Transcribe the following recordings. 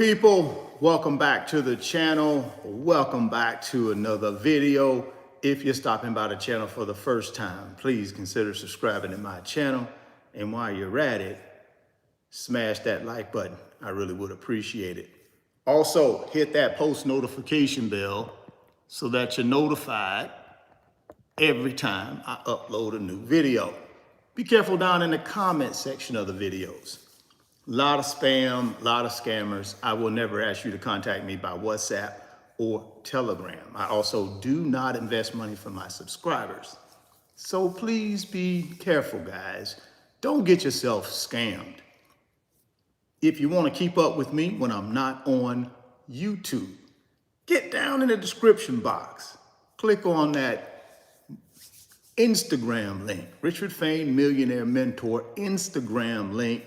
People, welcome back to the channel. Welcome back to another video. If you're stopping by the channel for the first time, please consider subscribing to my channel. And while you're at it, smash that like button. I really would appreciate it. Also, hit that post notification bell so that you're notified every time I upload a new video. Be careful down in the comment section of the videos. A lot of spam, a lot of scammers. I will never ask you to contact me by WhatsApp or Telegram. I also do not invest money for my subscribers. So please be careful, guys. Don't get yourself scammed. If you want to keep up with me when I'm not on YouTube, get down in the description box. Click on that Instagram link, Richard Fain Millionaire Mentor Instagram link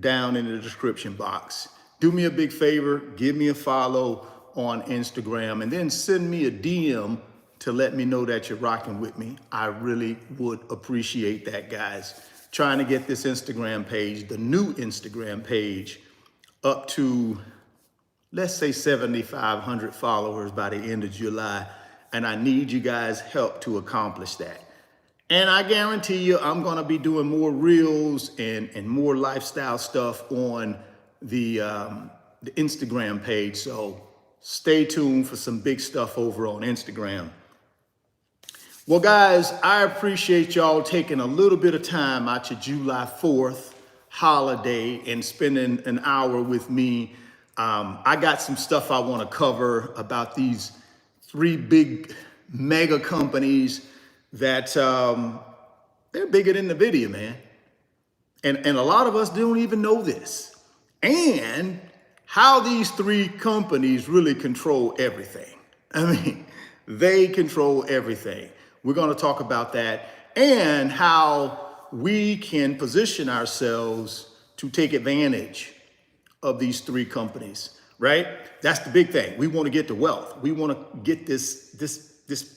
down in the description box. Do me a big favor, give me a follow on Instagram, and then send me a DM to let me know that you're rocking with me. I really would appreciate that, guys. Trying to get this Instagram page, the new Instagram page, up to, let's say 7,500 followers by the end of July. And I need you guys' help to accomplish that. And I guarantee you, I'm gonna be doing more reels and more lifestyle stuff on the Instagram page. So stay tuned for some big stuff over on Instagram. Well, guys, I appreciate y'all taking a little bit of time out your July 4th holiday and spending an hour with me. I got some stuff I wanna cover about these three big mega companies that they're bigger than Nvidia, man. And a lot of us don't even know this. And how these three companies really control everything. I mean, they control everything. We're gonna talk about that and how we can position ourselves to take advantage of these three companies, right? That's the big thing. We wanna get to wealth. We wanna get this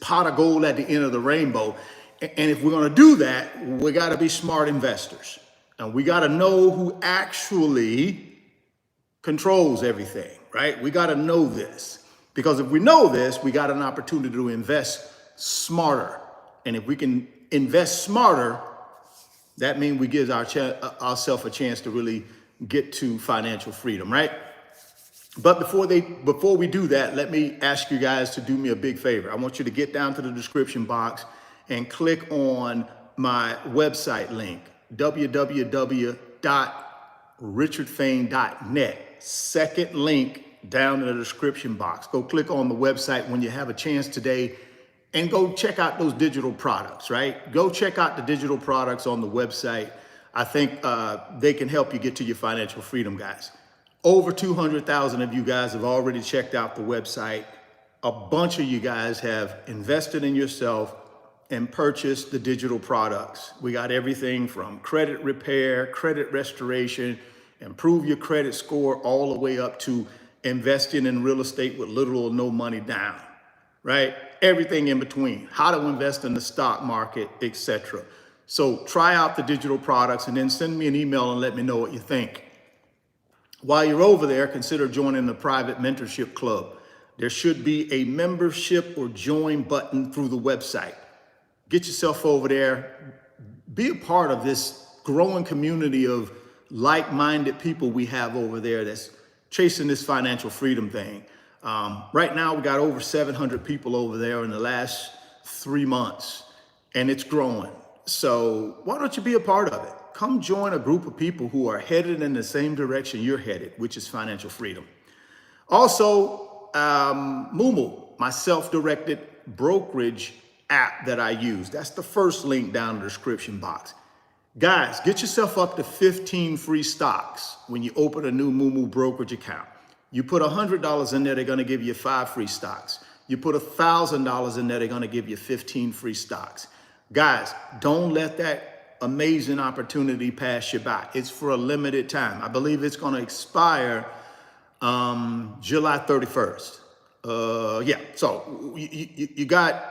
pot of gold at the end of the rainbow. And if we're gonna do that, we gotta be smart investors. And we gotta know who actually controls everything, right? We gotta know this. Because if we know this, we got an opportunity to invest smarter. And if we can invest smarter, that means we give ourselves a chance to really get to financial freedom, right? But before we do that, let me ask you guys to do me a big favor. I want you to get down to the description box and click on my website link, www.richardfain.net. Second link down in the description box. Go click on the website when you have a chance today and go check out those digital products, right? Go check out the digital products on the website. I think they can help you get to your financial freedom, guys. Over 200,000 of you guys have already checked out the website. A bunch of you guys have invested in yourself and purchased the digital products. We got everything from credit repair, credit restoration, improve your credit score, all the way up to investing in real estate with little or no money down, right? Everything in between, how to invest in the stock market, etc. So try out the digital products and then send me an email and let me know what you think. While you're over there, consider joining the private mentorship club. There should be a membership or join button through the website. Get yourself over there. Be a part of this growing community of like-minded people we have over there that's chasing this financial freedom thing. Right now, we got over 700 people over there in the last 3 months, and it's growing. So why don't you be a part of it? Come join a group of people who are headed in the same direction you're headed, which is financial freedom. Also, Moomoo, my self-directed brokerage app that I use. That's the first link down in the description box. Guys, get yourself up to 15 free stocks when you open a new Moomoo brokerage account. You put $100 in there, they're gonna give you 5 free stocks. You put $1,000 in there, they're gonna give you 15 free stocks. Guys, don't let that amazing opportunity pass you by. It's for a limited time. I believe it's going to expire July 31st. Yeah, so you got,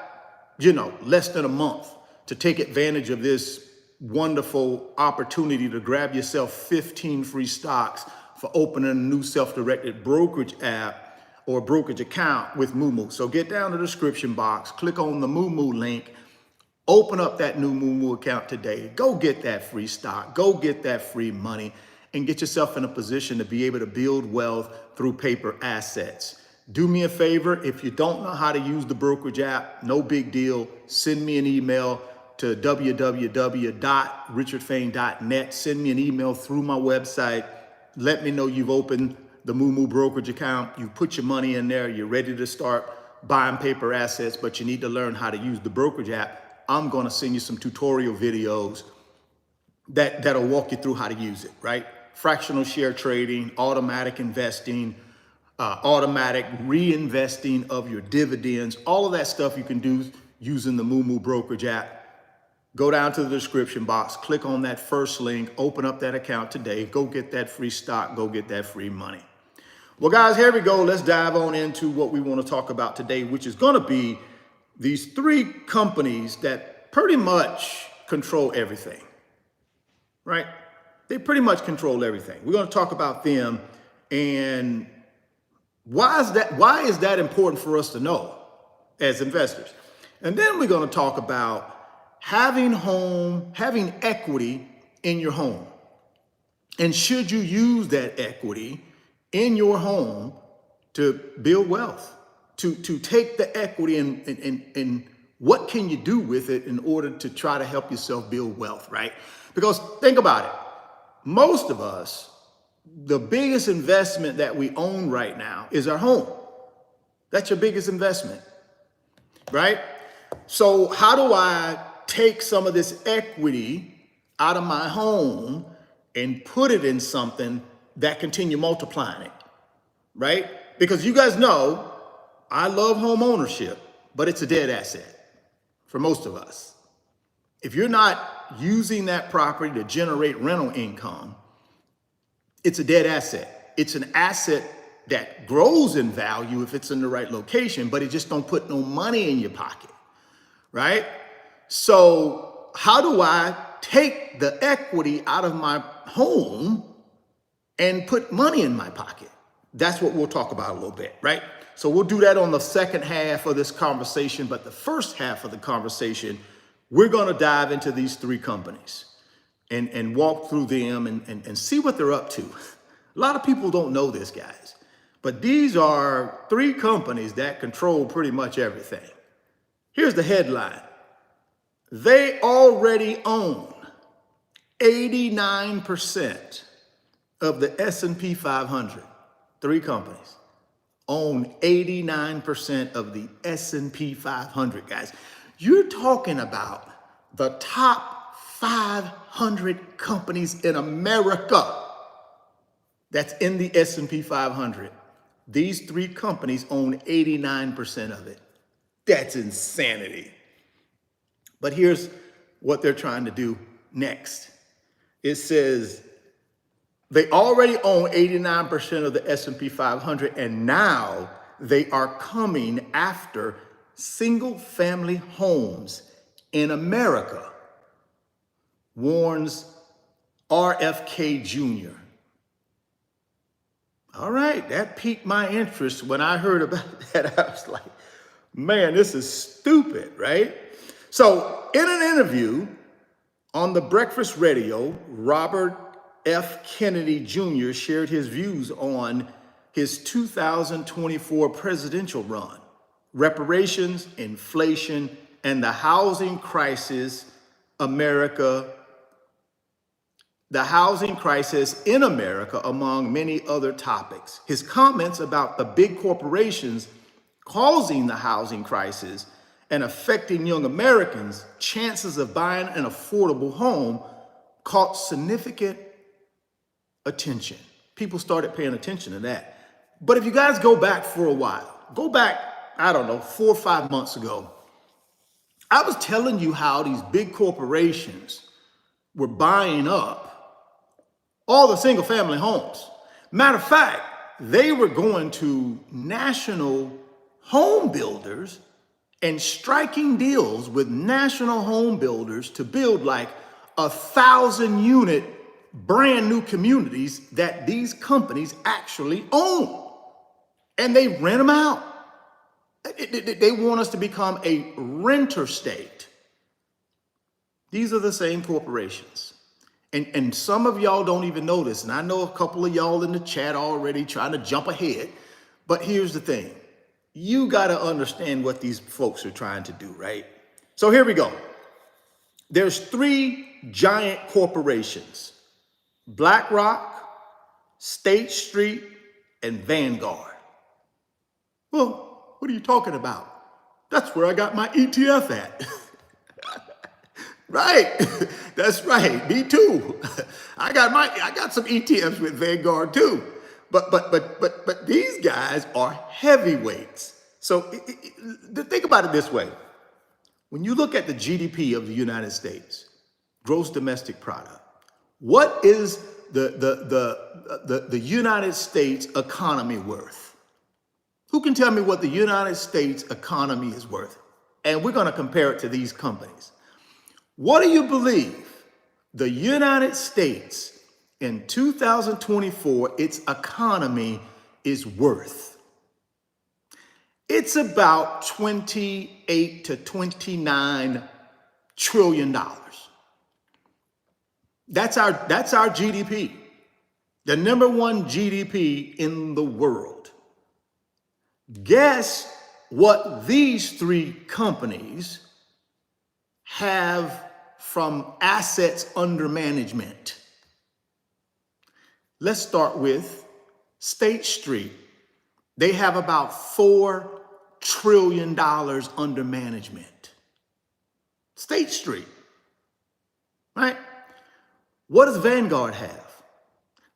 less than a month to take advantage of this wonderful opportunity to grab yourself 15 free stocks for opening a new self-directed brokerage app or brokerage account with Moomoo. So get down to the description box, click on the Moomoo link, open up that new Moomoo account today. Go get that free stock, go get that free money, and get yourself in a position to be able to build wealth through paper assets. Do me a favor, if you don't know how to use the brokerage app, no big deal. Send me an email to www.richardfain.net. Send me an email through my website. Let me know you've opened the Moomoo brokerage account. You put your money in there. You're ready to start buying paper assets, but you need to learn how to use the brokerage app. I'm going to send you some tutorial videos that'll walk you through how to use it, right? Fractional share trading, automatic investing, automatic reinvesting of your dividends, all of that stuff you can do using the Moomoo brokerage app. Go down to the description box, click on that first link, open up that account today, go get that free stock, go get that free money. Well, guys, here we go. Let's dive on into what we want to talk about today, which is going to be these three companies that pretty much control everything, right? They pretty much control everything. We're going to talk about them and why is that important for us to know as investors? And then we're going to talk about having equity in your home. And should you use that equity in your home to build wealth, to take the equity and what can you do with it in order to try to help yourself build wealth, right? Because think about it. Most of us, the biggest investment that we own right now is our home. That's your biggest investment, right? So how do I take some of this equity out of my home and put it in something that continue multiplying it, right? Because you guys know, I love home ownership, but it's a dead asset for most of us. If you're not using that property to generate rental income, it's a dead asset. It's an asset that grows in value if it's in the right location, but it just don't put no money in your pocket, right? So how do I take the equity out of my home and put money in my pocket? That's what we'll talk about a little bit, right? So we'll do that on the second half of this conversation, but the first half of the conversation, we're going to dive into these three companies and walk through them and see what they're up to. A lot of people don't know this, guys, but these are three companies that control pretty much everything. Here's the headline. They already own 89% of the S&P 500. Three companies own 89% of the S&P 500, guys. You're talking about the top 500 companies in America that's in the S&P 500. These three companies own 89% of it. That's insanity. But here's what they're trying to do next. It says they already own 89% of the S&P 500, and now they are coming after single-family homes in America, warns RFK Jr. All right, that piqued my interest when I heard about that. I was like, man, this is stupid, right? So in an interview on the Breakfast Radio, Robert F. Kennedy Jr. shared his views on his 2024 presidential run, reparations, inflation, and the housing crisis in America, among many other topics. His comments about the big corporations causing the housing crisis and affecting young Americans' chances of buying an affordable home caught significant attention. People started paying attention to that. But if you guys go back for a while, go back, I don't know, 4 or 5 months ago, I was telling you how these big corporations were buying up all the single family homes. Matter of fact, they were going to national home builders and striking deals with national home builders to build like 1,000 unit brand new communities that these companies actually own, and they rent them out. They want us to become a renter state. These are the same corporations. And some of y'all don't even know this. And I know a couple of y'all in the chat already trying to jump ahead. But here's the thing. You got to understand what these folks are trying to do, right? So here we go. There's three giant corporations: BlackRock, State Street, and Vanguard. Well, what are you talking about? That's where I got my ETF at. Right. That's right. Me too. I got some ETFs with Vanguard too. But these guys are heavyweights. So think about it this way. When you look at the GDP of the United States, gross domestic product, what is the United States economy worth? Who can tell me what the United States economy is worth? And we're going to compare it to these companies. What do you believe the United States in 2024, its economy is worth? It's about $28 to $29 trillion. That's our GDP, the number one GDP in the world. Guess what these three companies have from assets under management? Let's start with State Street. They have about $4 trillion under management. State Street, right? What does Vanguard have?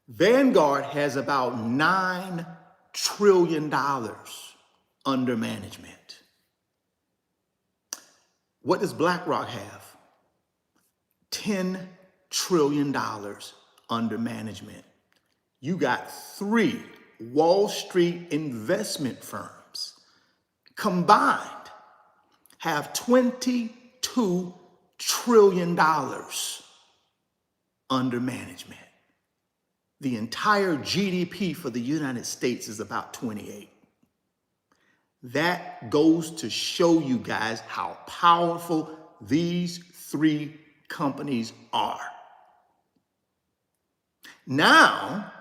Vanguard has about $9 trillion under management. What does BlackRock have? $10 trillion under management. You got three Wall Street investment firms combined have $22 trillion under management. The entire GDP for the United States is about 28. That goes to show you guys how powerful these three companies are. Now,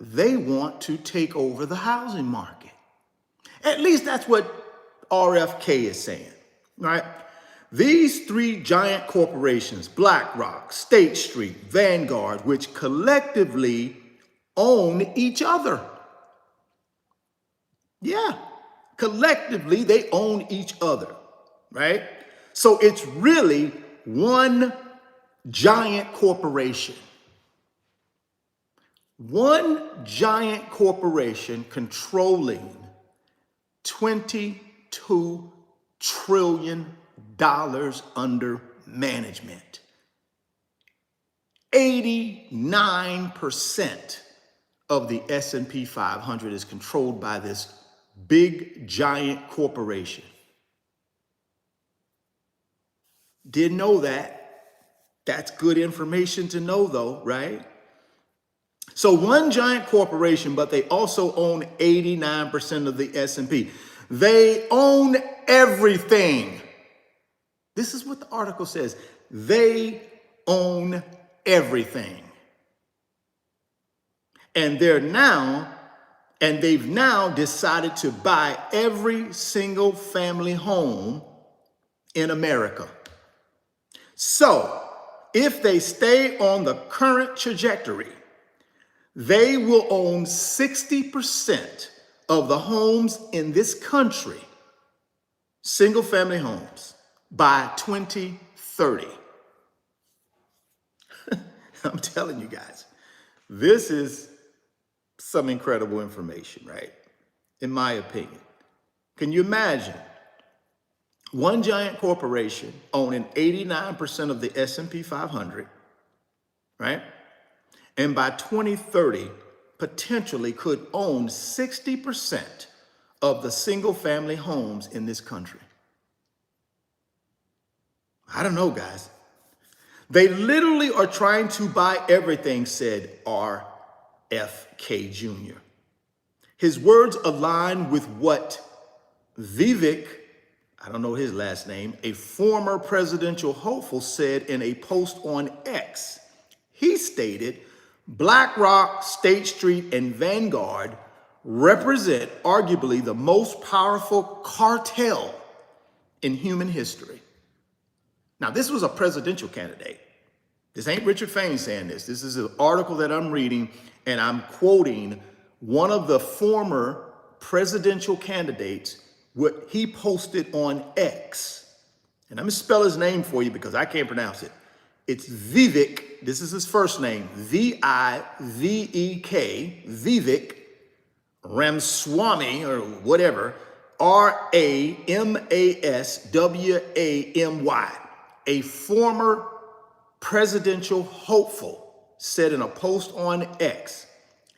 they want to take over the housing market. At least that's what RFK is saying, right? These three giant corporations, BlackRock, State Street, Vanguard, which collectively own each other. Yeah, collectively they own each other, right? So it's really one giant corporation. One giant corporation controlling $22 trillion under management. 89% of the S&P 500 is controlled by this big giant corporation. Didn't know that. That's good information to know though, right? So one giant corporation, but they also own 89% of the S&P. They own everything. This is what the article says. They own everything. And they've now decided to buy every single family home in America. So if they stay on the current trajectory, they will own 60% of the homes in this country, single family homes, by 2030. I'm telling you guys, this is some incredible information, right? In my opinion. Can you imagine one giant corporation owning 89% of the S&P 500, right? And by 2030, potentially could own 60% of the single family homes in this country. I don't know, guys. They literally are trying to buy everything, said RFK Jr. His words align with what Vivek, I don't know his last name, a former presidential hopeful, said in a post on X. He stated, BlackRock, State Street, and Vanguard represent arguably the most powerful cartel in human history. Now, this was a presidential candidate. This ain't Richard Fain saying this. This is an article that I'm reading, and I'm quoting one of the former presidential candidates, what he posted on X. And I'm gonna spell his name for you because I can't pronounce it. It's Vivek, this is his first name, V-I-V-E-K, Vivek Ramaswamy or whatever, R-A-M-A-S-W-A-M-Y, a former presidential hopeful, said in a post on X.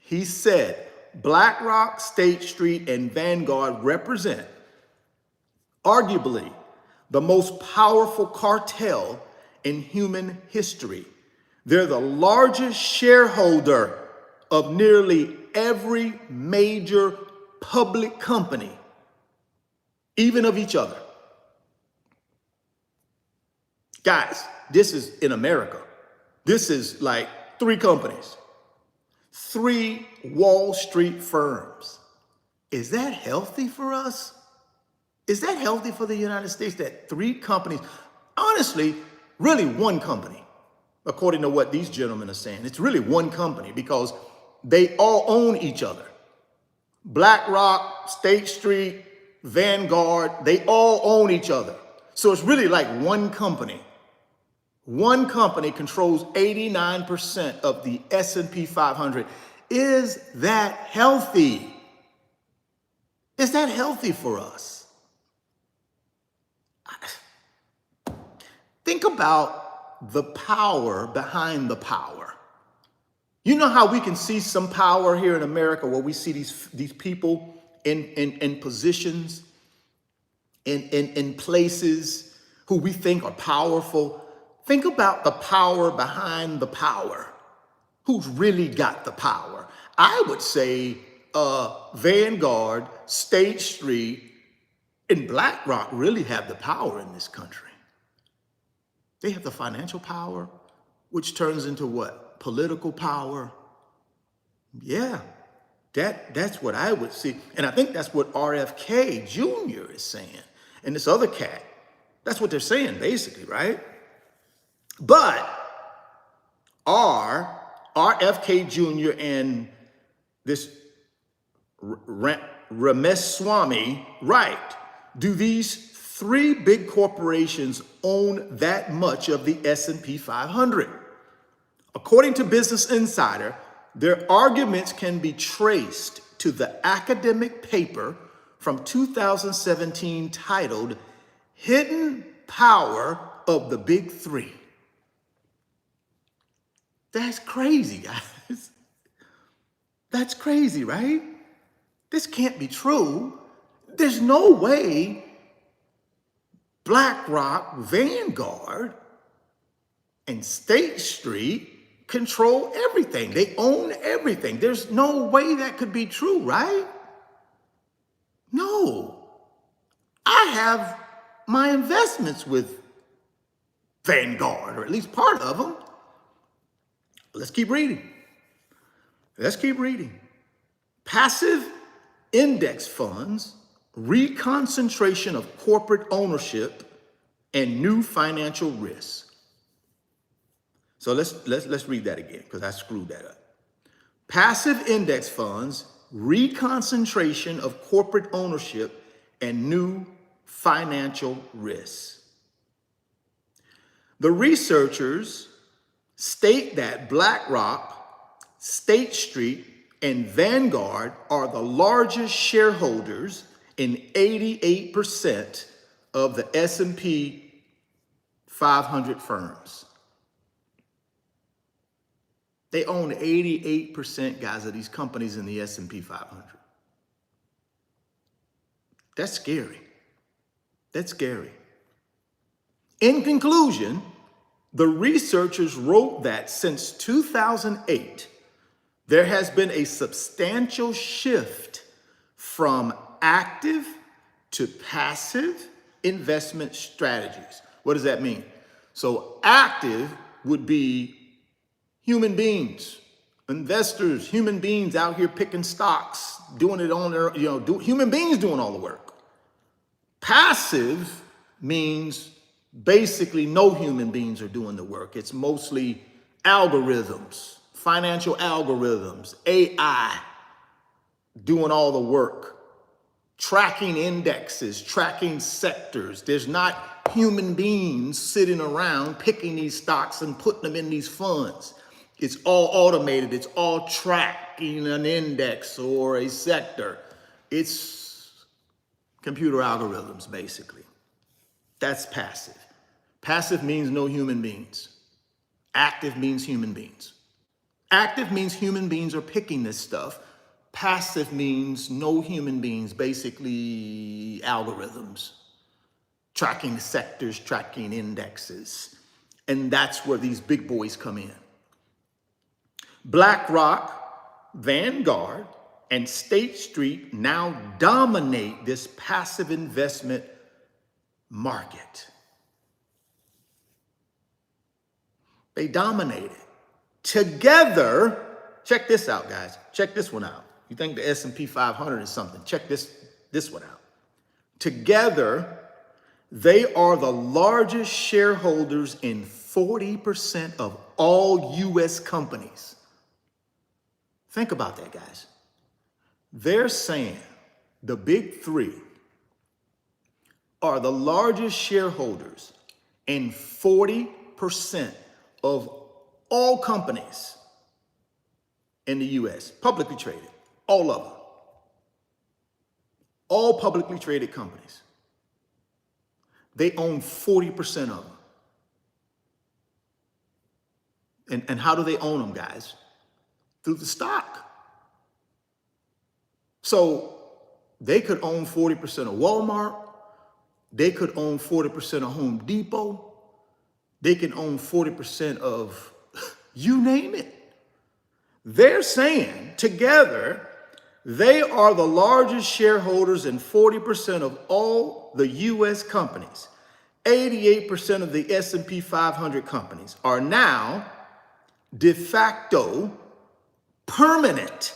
He said, BlackRock, State Street, and Vanguard represent arguably the most powerful cartel in human history. They're the largest shareholder of nearly every major public company, even of each other. Guys, this is in America. This is like 3 companies, 3 Wall Street firms. Is that healthy for us? Is that healthy for the United States that 3 companies, honestly, really 1 company, according to what these gentlemen are saying, it's really 1 company because they all own each other. BlackRock, State Street, Vanguard, they all own each other. So it's really like 1 company. 1 company controls 89% of the S&P 500. Is that healthy? Is that healthy for us? Think about the power behind the power. You know how we can see some power here in America where we see these people in positions, in places who we think are powerful. Think about the power behind the power. Who's really got the power? I would say Vanguard, State Street, and BlackRock really have the power in this country. They have the financial power, which turns into what? Political power. Yeah, that's what I would see. And I think that's what RFK Jr. is saying. And this other cat, that's what they're saying basically, right? But are RFK Jr. and this Ramaswamy right? Do these 3 big corporations own that much of the S&P 500? According to Business Insider, their arguments can be traced to the academic paper from 2017 titled Hidden Power of the Big 3. That's crazy, guys. That's crazy, right? This can't be true. There's no way BlackRock, Vanguard, and State Street control everything. They own everything. There's no way that could be true, right? No. I have my investments with Vanguard, or at least part of them. Let's keep reading. Let's keep reading. Passive index funds, reconcentration of corporate ownership, and new financial risks. So let's read that again because I screwed that up. Passive index funds, reconcentration of corporate ownership, and new financial risks. The researchers state that BlackRock, State Street, and Vanguard are the largest shareholders in 88% of the S&P 500 firms. They own 88%, guys, of these companies in the S&P 500. That's scary. That's scary. In conclusion, The researchers wrote that since 2008, there has been a substantial shift from active to passive investment strategies. What does that mean? So active would be human beings, investors, human beings out here picking stocks, doing it on their, human beings doing all the work. Passive means basically no human beings are doing the work. It's mostly algorithms, financial algorithms, AI doing all the work, tracking indexes, tracking sectors. There's not human beings sitting around picking these stocks and putting them in these funds. It's all automated. It's all tracking an index or a sector. It's computer algorithms, basically. That's passive. Passive means no human beings. Active means human beings. Active means human beings are picking this stuff. Passive means no human beings, basically algorithms, tracking sectors, tracking indexes. And that's where these big boys come in. BlackRock, Vanguard, and State Street now dominate this passive investment market. They dominate it. Together, check this out, guys. Check this one out. You think the S&P 500 is something. Check this one out. Together, they are the largest shareholders in 40% of all U.S. companies. Think about that, guys. They're saying the big three are the largest shareholders in 40% of all companies in the U.S., publicly traded, all of them. All publicly traded companies. They own 40% of them. And how do they own them, guys? Through the stock. So they could own 40% of Walmart. They could own 40% of Home Depot. They can own 40% of you name it. They're saying together, they are the largest shareholders in 40% of all the U.S. companies. 88% of the S&P 500 companies are now de facto permanent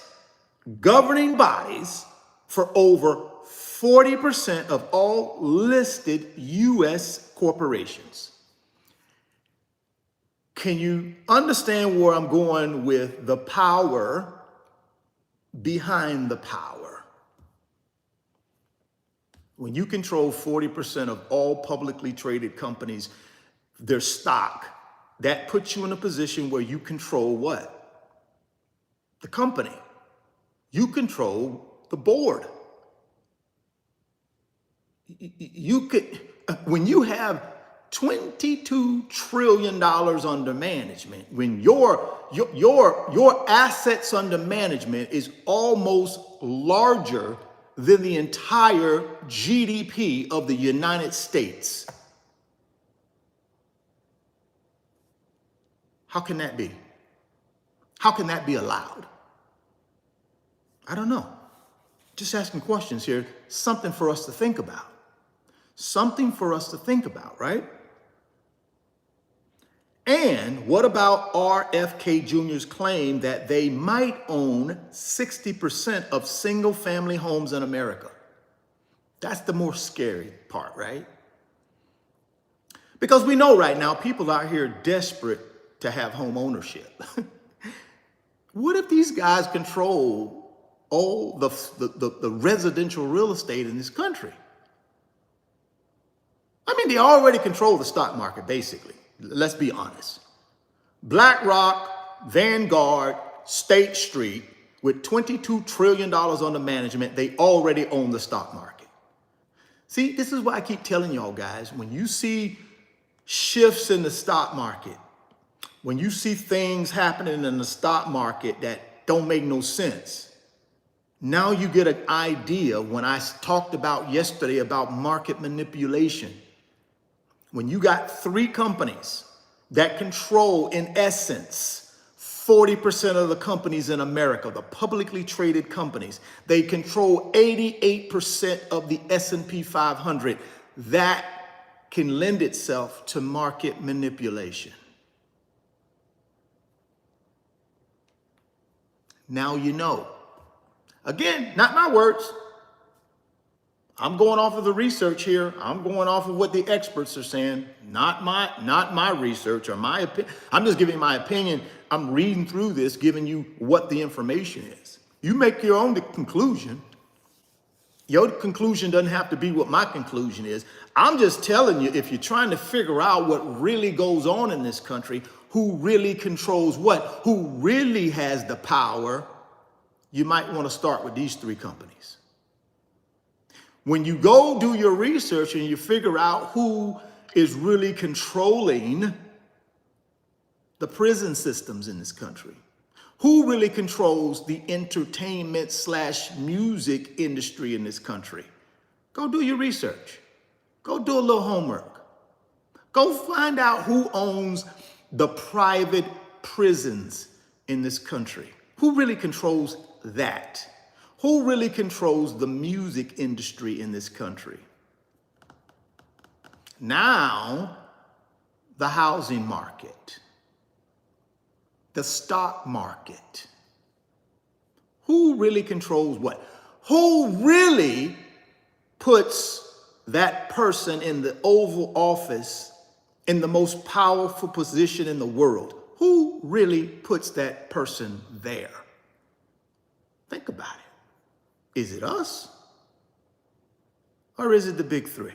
governing bodies for over 40% of all listed U.S. corporations. Can you understand where I'm going with the power behind the power? When you control 40% of all publicly traded companies, their stock, that puts you in a position where you control what? The company. You control the board. You could, when you have $22 trillion under management, when your assets under management is almost larger than the entire GDP of the United States. How can that be? How can that be allowed? I don't know. Just asking questions here. Something for us to think about. Something for us to think about, right? And what about RFK Jr.'s claim that they might own 60% of single-family homes in America? That's the more scary part, right? Because we know right now people out here desperate to have home ownership. What if these guys control all the residential real estate in this country? I mean, they already control the stock market, basically. Let's be honest. BlackRock, Vanguard, State Street, with $22 trillion under management, they already own the stock market. See, this is why I keep telling y'all guys, when you see shifts in the stock market, when you see things happening in the stock market that don't make no sense, now you get an idea when I talked about yesterday about market manipulation. When you got three companies that control, in essence, 40% of the companies in America, the publicly traded companies. They control 88% of the S&P 500. That can lend itself to market manipulation. Now you know. Again, not my words. I'm going off of the research here. I'm going off of what the experts are saying, not my research or my opinion. I'm just giving my opinion. I'm reading through this, giving you what the information is. You make your own conclusion. Your conclusion doesn't have to be what my conclusion is. I'm just telling you, if you're trying to figure out what really goes on in this country, who really controls what, who really has the power, you might want to start with these three companies. When you go do your research and you figure out who is really controlling the prison systems in this country, who really controls the entertainment / music industry in this country, go do your research. Go do a little homework. Go find out who owns the private prisons in this country. Who really controls that? Who really controls the music industry in this country? Now, the housing market, the stock market. Who really controls what? Who really puts that person in the Oval Office in the most powerful position in the world? Who really puts that person there? Think about it. Is it us? Or is it the big three?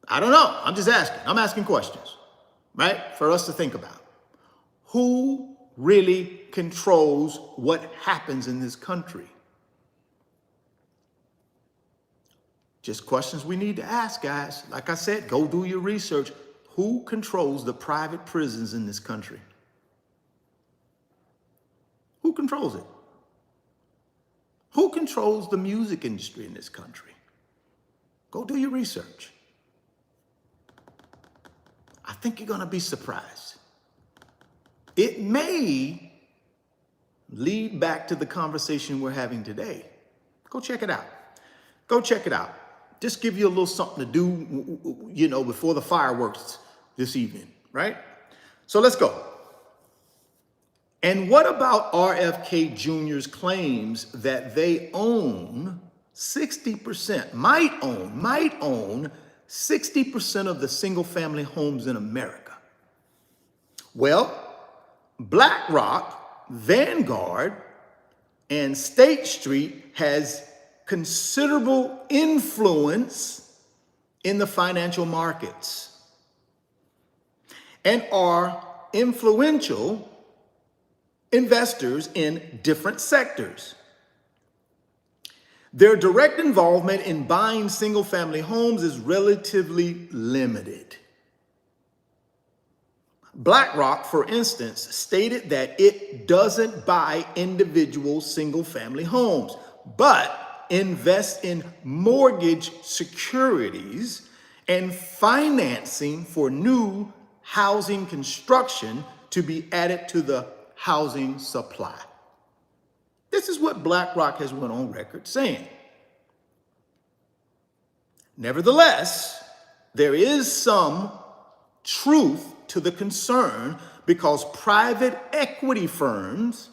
I don't know. I'm just asking. I'm asking questions, right? For us to think about. Who really controls what happens in this country? Just questions we need to ask, guys. Like I said, go do your research. Who controls the private prisons in this country? Who controls it? Who controls the music industry in this country? Go do your research. I think you're going to be surprised. It may lead back to the conversation we're having today. Go check it out. Go check it out. Just give you a little something to do, before the fireworks this evening, right? So let's go. And what about RFK Jr.'s claims that they own 60%, might own 60% of the single-family homes in America? Well, BlackRock, Vanguard, and State Street has considerable influence in the financial markets and are influential investors in different sectors. Their direct involvement in buying single-family homes is relatively limited. BlackRock, for instance, stated that it doesn't buy individual single-family homes, but invests in mortgage securities and financing for new housing construction to be added to the housing supply. This is what BlackRock has went on record saying. Nevertheless, there is some truth to the concern because private equity firms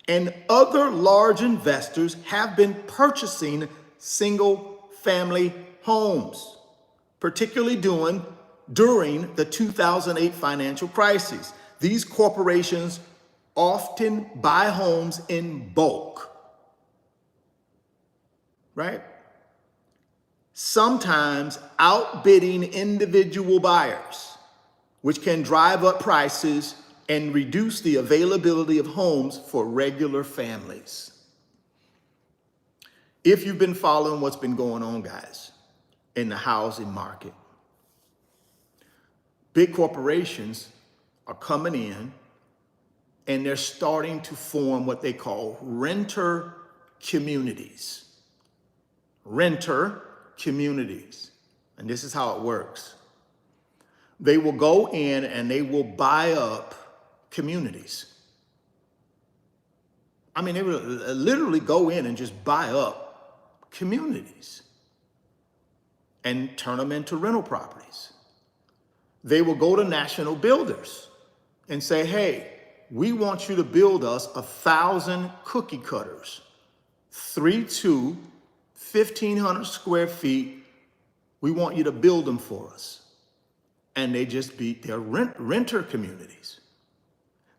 and other large investors have been purchasing single-family homes, particularly during the 2008 financial crisis. These corporations often buy homes in bulk, right? Sometimes outbidding individual buyers, which can drive up prices and reduce the availability of homes for regular families. If you've been following what's been going on, guys, in the housing market, big corporations are coming in and they're starting to form what they call renter communities. Renter communities. And this is how it works. They will go in and they will buy up communities. I mean, they will literally go in and just buy up communities and turn them into rental properties. They will go to national builders and say, hey, we want you to build us 1,000 cookie cutters, 3-2, 1,500 square feet. We want you to build them for us. And they just beat their renter communities.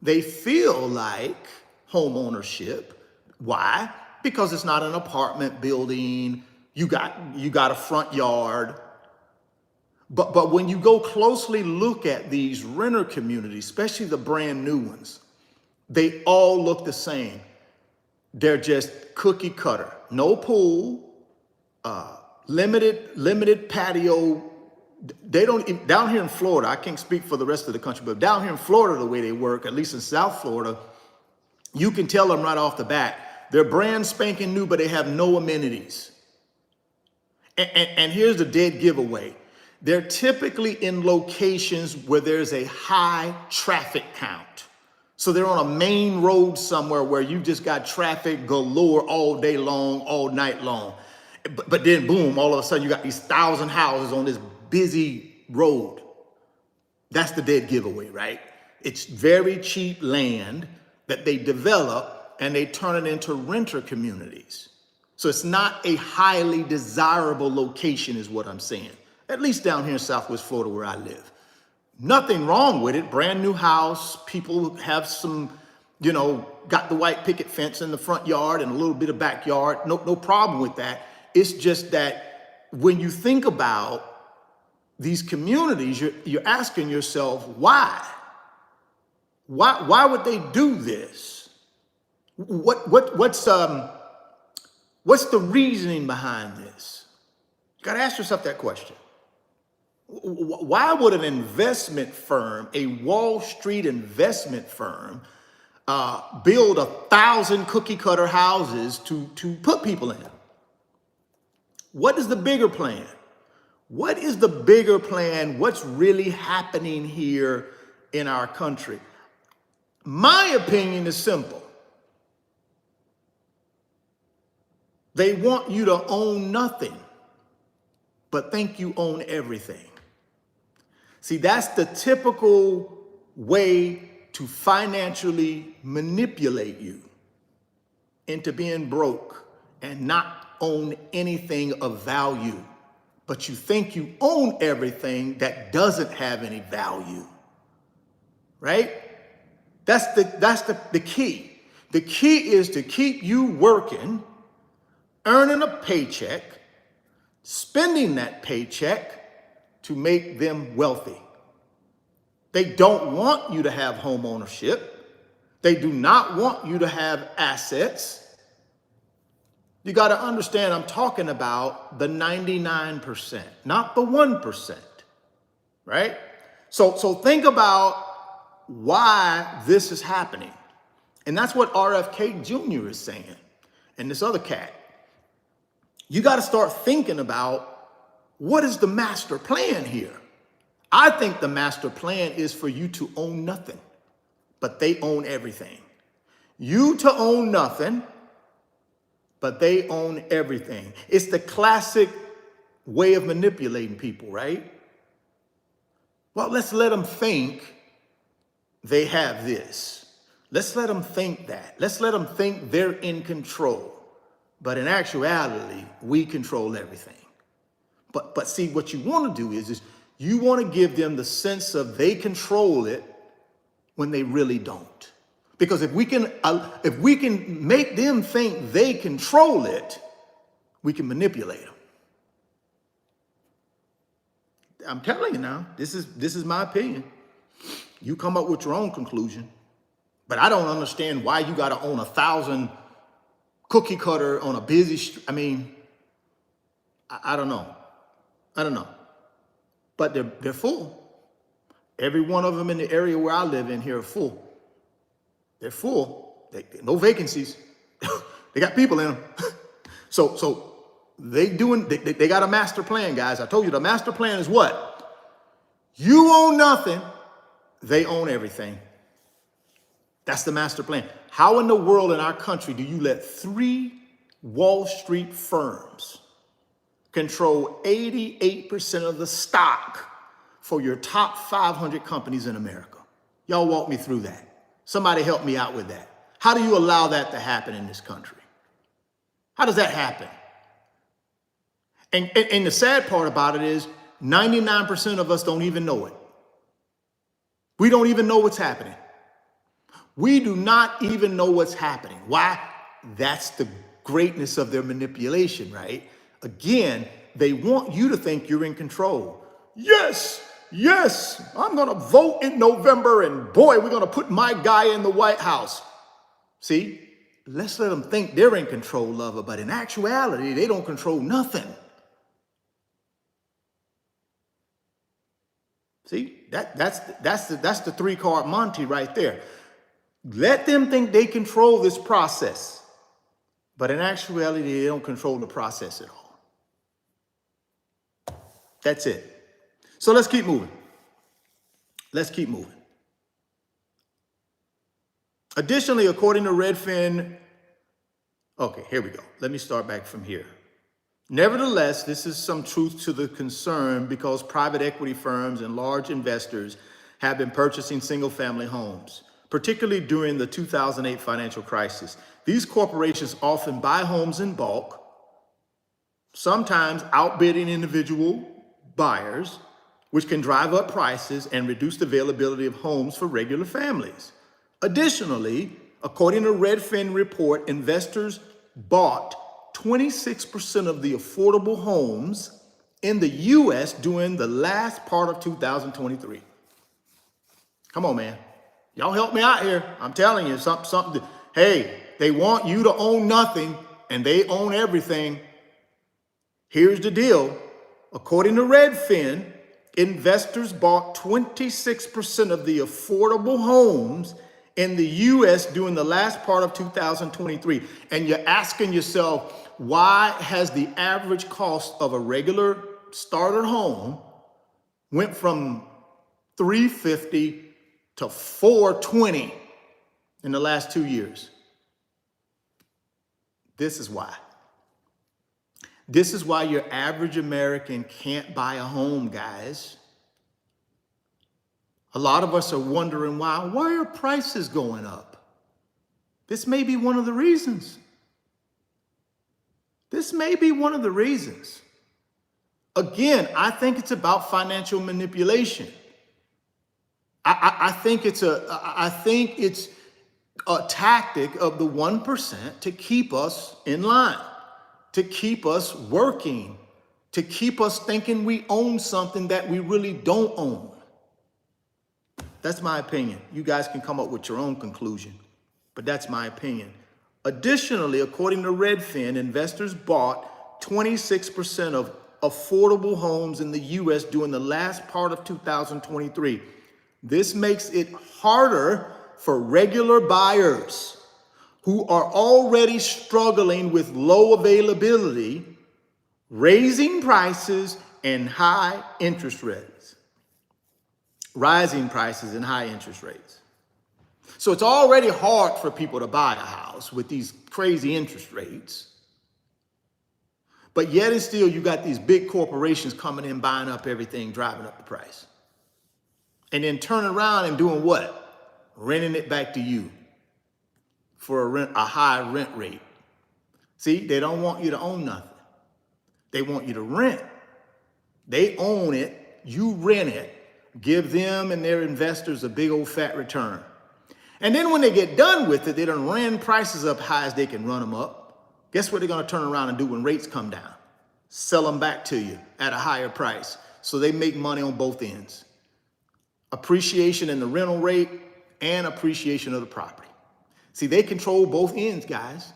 They feel like home ownership. Why? Because it's not an apartment building. You got a front yard. But when you go closely look at these renter communities, especially the brand new ones, they all look the same. They're just cookie cutter, no pool, limited patio. They don't, down here in Florida, I can't speak for the rest of the country, but down here in Florida, the way they work, at least in South Florida, you can tell them right off the bat, they're brand spanking new, but they have no amenities. And here's the dead giveaway. They're typically in locations where there's a high traffic count. So they're on a main road somewhere where you just got traffic galore all day long, all night long. But then boom, all of a sudden you got these 1,000 houses on this busy road. That's the dead giveaway, right? It's very cheap land that they develop and they turn it into renter communities. So it's not a highly desirable location is what I'm saying. At least down here in Southwest Florida where I live. Nothing wrong with it. Brand new house. People have some, got the white picket fence in the front yard and a little bit of backyard. No problem with that. It's just that when you think about these communities, you're asking yourself, why? Why would they do this? What's the reasoning behind this? You got to ask yourself that question. Why would an investment firm, a Wall Street investment firm, build 1,000 cookie cutter houses to put people in? What is the bigger plan? What is the bigger plan? What's really happening here in our country? My opinion is simple. They want you to own nothing, but think you own everything. See, that's the typical way to financially manipulate you into being broke and not own anything of value. But you think you own everything that doesn't have any value, right? That's the key. The key is to keep you working, earning a paycheck, spending that paycheck to make them wealthy. They don't want you to have home ownership. They do not want you to have assets. You got to understand, I'm talking about the 99%, not the 1%, right? So think about why this is happening. And that's what RFK Jr. is saying, and this other cat. You got to start thinking about, what is the master plan here? I think the master plan is for you to own nothing, but they own everything. You to own nothing, but they own everything. It's the classic way of manipulating people, right? Well, let's let them think they have this. Let's let them think that. Let's let them think they're in control. But in actuality, we control everything. But see, what you want to do is you want to give them the sense of they control it when they really don't. Because if we can make them think they control it, we can manipulate them. I'm telling you now, this is my opinion. You come up with your own conclusion. But I don't understand why you got to own 1,000 cookie cutter on a busy street. I mean, I don't know. I don't know. But they're full. Every one of them in the area where I live in here are full. They're full. No vacancies. They got people in them. So they got a master plan, guys. I told you the master plan is what? You own nothing, they own everything. That's the master plan. How in the world in our country do you let 3 Wall Street firms control 88% of the stock for your top 500 companies in America? Y'all walk me through that. Somebody help me out with that. How do you allow that to happen in this country? How does that happen? And the sad part about it is 99% of us don't even know it. We don't even know what's happening. We do not even know what's happening. Why? That's the greatness of their manipulation, right? Again, they want you to think you're in control. Yes, I'm going to vote in November, and boy, we're going to put my guy in the White House. See, let's let them think they're in control, lover, but in actuality, they don't control nothing. See, that's the 3-card Monty right there. Let them think they control this process, but in actuality, they don't control the process at all. That's it. So let's keep moving. Additionally, according to Redfin, okay, here we go. Let me start back from here. Nevertheless, this is some truth to the concern because private equity firms and large investors have been purchasing single-family homes, particularly during the 2008 financial crisis. These corporations often buy homes in bulk, sometimes outbidding individual buyers, which can drive up prices and reduce the availability of homes for regular families. Additionally, according to Redfin report, investors bought 26% of the affordable homes in the U.S. during the last part of 2023. Come on, man. Y'all help me out here. I'm telling you something. Hey, they want you to own nothing and they own everything. Here's the deal. According to Redfin, investors bought 26% of the affordable homes in the U.S. during the last part of 2023. And you're asking yourself, why has the average cost of a regular starter home went from $350 to $420 in the last 2 years? This is why. This is why your average American can't buy a home, guys. A lot of us are wondering why are prices going up? This may be one of the reasons. Again, I think it's about financial manipulation. I think it's a tactic of the 1% to keep us in line, to keep us working, to keep us thinking we own something that we really don't own. That's my opinion. You guys can come up with your own conclusion, but that's my opinion. Additionally, according to Redfin, investors bought 26% of affordable homes in the U.S. during the last part of 2023. This makes it harder for regular buyers who are already struggling with low availability, raising prices and high interest rates. Rising prices and high interest rates. So it's already hard for people to buy a house with these crazy interest rates. But yet and still, you got these big corporations coming in, buying up everything, driving up the price. And then turning around and doing what? Renting it back to you for a high rent rate. See, they don't want you to own nothing. They want you to rent. They own it, you rent it. Give them and their investors a big old fat return. And then when they get done with it, they done ran prices up high as they can run them up. Guess what they're going to turn around and do when rates come down? Sell them back to you at a higher price. So they make money on both ends. Appreciation in the rental rate and appreciation of the property. See, they control both ends, guys.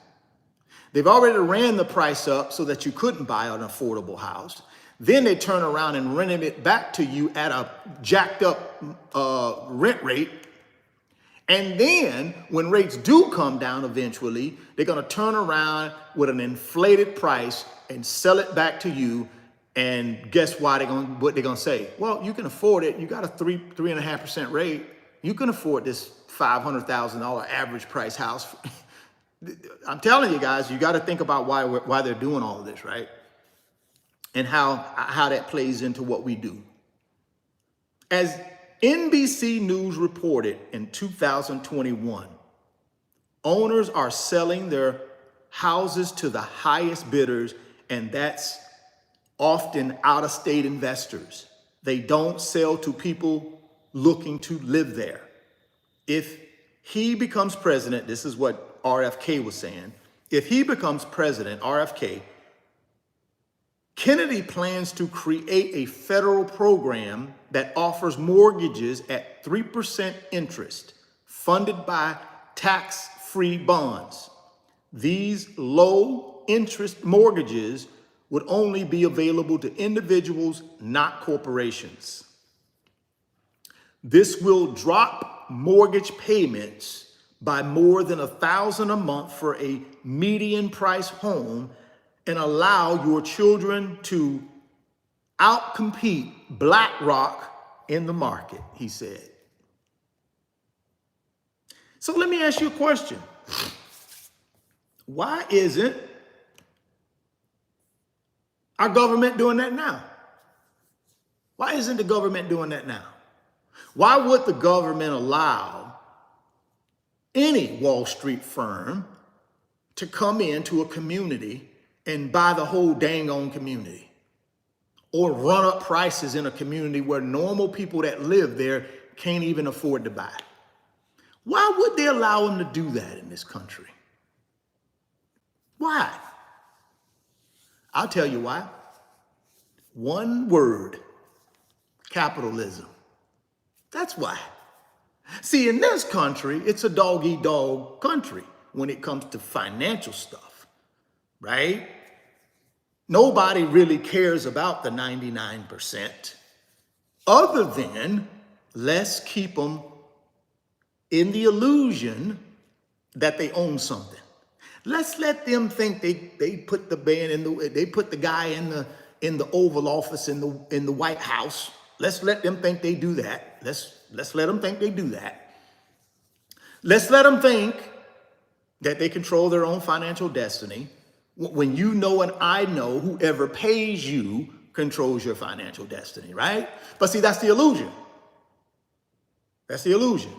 They've already ran the price up so that you couldn't buy an affordable house. Then they turn around and rent it back to you at a jacked up rent rate. And then when rates do come down eventually, they're going to turn around with an inflated price and sell it back to you And guess why what they're gonna say? Well, you can afford it. You got a 3.5% rate. You can afford this $500,000 average price house. I'm telling you guys, you got to think about why they're doing all of this, right? And how that plays into what we do. As NBC News reported in 2021, owners are selling their houses to the highest bidders, and that's often out-of-state investors. They don't sell to people looking to live there. If he becomes president, this is what RFK was saying, if he becomes president, RFK, Kennedy plans to create a federal program that offers mortgages at 3% interest, funded by tax-free bonds. These low-interest mortgages would only be available to individuals, not corporations. This will drop mortgage payments by more than $1,000 a month for a median price home and allow your children to outcompete BlackRock in the market, he said. So let me ask you a question. Why isn't our government doing that now? Why isn't the government doing that now? Why would the government allow any Wall Street firm to come into a community and buy the whole dang on community, or run up prices in a community where normal people that live there can't even afford to buy? Why would they allow them to do that in this country? Why? I'll tell you why. One word: capitalism. That's why. See, in this country, it's a dog-eat-dog country when it comes to financial stuff, right? Nobody really cares about the 99%, other than let's keep them in the illusion that they own something. Let's let them think they put the guy in the Oval Office in the White House. Let's let them think they do that. Let's let them think they do that. Let's let them think that they control their own financial destiny. When you know and I know whoever pays you controls your financial destiny, right? But see, that's the illusion. That's the illusion.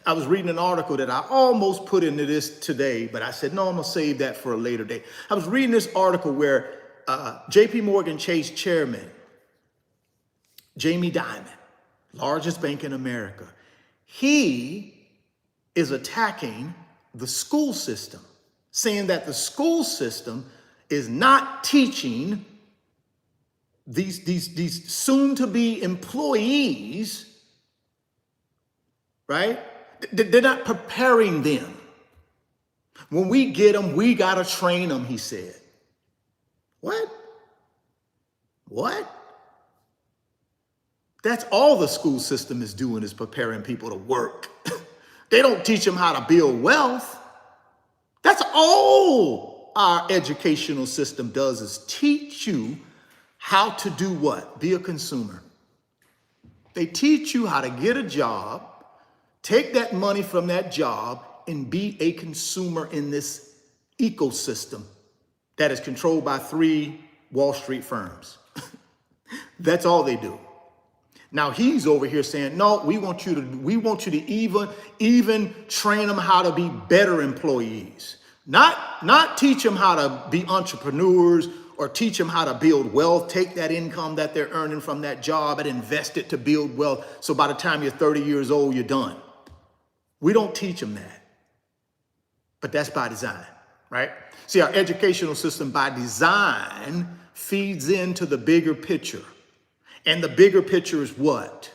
I was reading an article that I almost put into this today, but I said, no, I'm gonna save that for a later date. I was reading this article where JP Morgan Chase chairman, Jamie Dimon, largest bank in America, he is attacking the school system, saying that the school system is not teaching these soon-to-be employees, right? They're not preparing them. When we get them, we gotta train them, he said. What? That's all the school system is doing, is preparing people to work. They don't teach them how to build wealth. That's all our educational system does, is teach you how to do what? Be a consumer. They teach you how to get a job, take that money from that job, and be a consumer in this ecosystem that is controlled by 3 Wall Street firms. That's all they do. Now he's over here saying, no, we want you to even train them how to be better employees. Not teach them how to be entrepreneurs or teach them how to build wealth, take that income that they're earning from that job and invest it to build wealth. So by the time you're 30 years old, you're done. We don't teach them that. But that's by design, right? See, our educational system by design feeds into the bigger picture. And the bigger picture is what?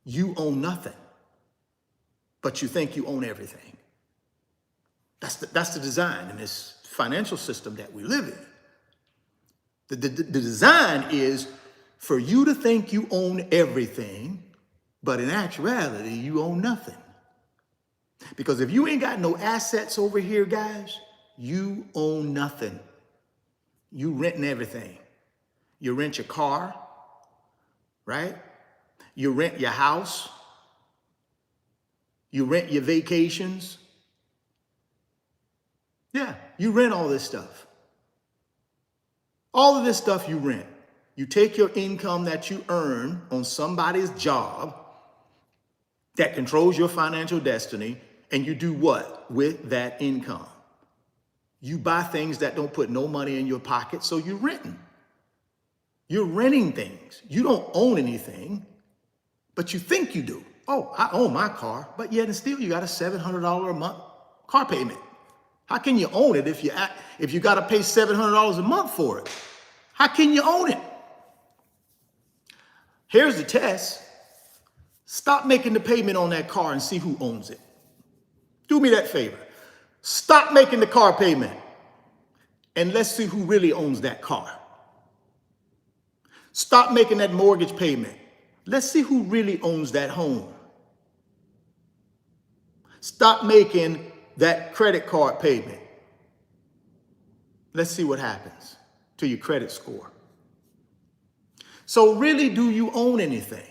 You own nothing, but you think you own everything. That's the design in this financial system that we live in. The design is for you to think you own everything, but in actuality, you own nothing. Because if you ain't got no assets over here, guys, you own nothing. You renting everything. You rent your car, right? You rent your house. You rent your vacations. Yeah, you rent all this stuff. All of this stuff you rent. You take your income that you earn on somebody's job that controls your financial destiny, and you do what with that income? You buy things that don't put no money in your pocket, so you're renting. You're renting things. You don't own anything, but you think you do. Oh, I own my car, but yet and still you got a $700 a month car payment. How can you own it if you got to pay $700 a month for it? How can you own it? Here's the test. Stop making the payment on that car and see who owns it. Do me that favor. Stop making the car payment and let's see who really owns that car. Stop making that mortgage payment. Let's see who really owns that home. Stop making that credit card payment. Let's see what happens to your credit score. So really, do you own anything?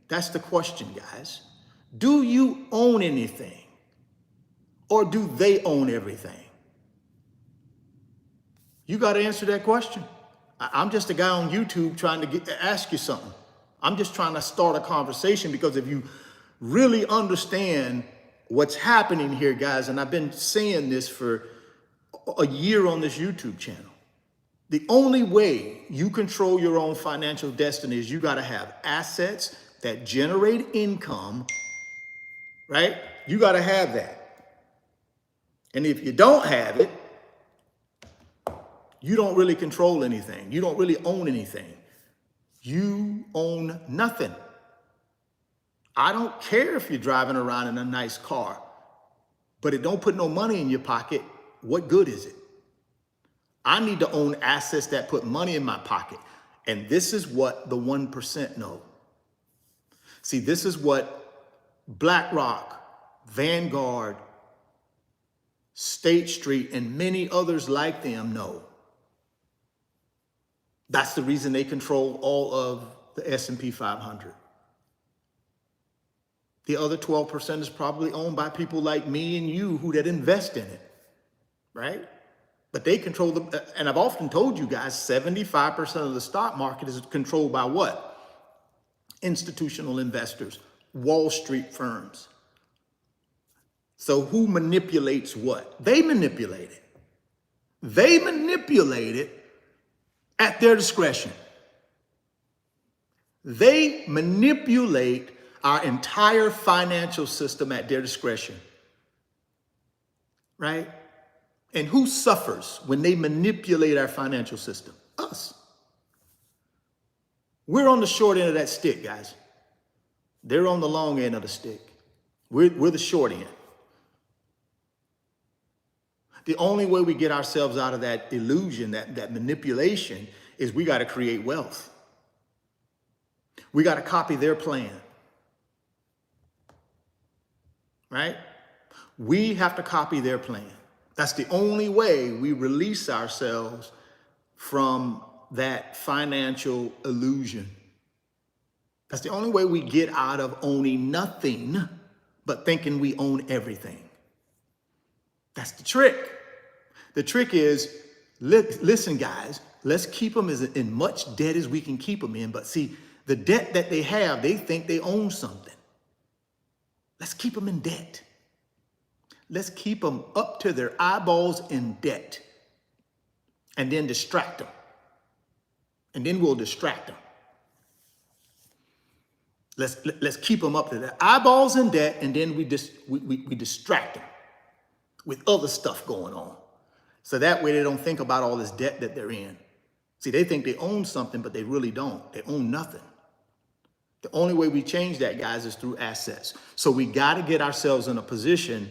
That's the question, guys. Do you own anything? Or do they own everything? You got to answer that question. I'm just a guy on YouTube trying to ask you something. I'm just trying to start a conversation, because if you really understand what's happening here, guys, and I've been saying this for a year on this YouTube channel, the only way you control your own financial destiny is you got to have assets that generate income, right? You got to have that. And if you don't have it, you don't really control anything. You don't really own anything. You own nothing. I don't care if you're driving around in a nice car, but it don't put no money in your pocket. What good is it? I need to own assets that put money in my pocket. And this is what the 1% know. See, this is what BlackRock, Vanguard, State Street, and many others like them know. That's the reason they control all of the S&P 500. The other 12% is probably owned by people like me and you who that invest in it, right? But they control the, and I've often told you guys, 75% of the stock market is controlled by what? Institutional investors, Wall Street firms. So who manipulates what? They manipulate it. They manipulate it at their discretion. They manipulate our entire financial system at their discretion, right? And who suffers when they manipulate our financial system? Us. We're on the short end of that stick, guys. They're on the long end of the stick. We're the short end. The only way we get ourselves out of that illusion, that manipulation, is we got to create wealth. We got to copy their plan. Right? We have to copy their plan. That's the only way we release ourselves from that financial illusion. That's the only way we get out of owning nothing but thinking we own everything. That's the trick. The trick is, listen, guys, let's keep them in much debt as we can keep them in. But see, the debt that they have, they think they own something. Let's keep them in debt. Let's keep them up to their eyeballs in debt, and then distract them. And then we'll distract them. Let's keep them up to their eyeballs in debt, and then we distract them with other stuff going on. So that way they don't think about all this debt that they're in. See, they think they own something, but they really don't. They own nothing. The only way we change that, guys, is through assets. So we got to get ourselves in a position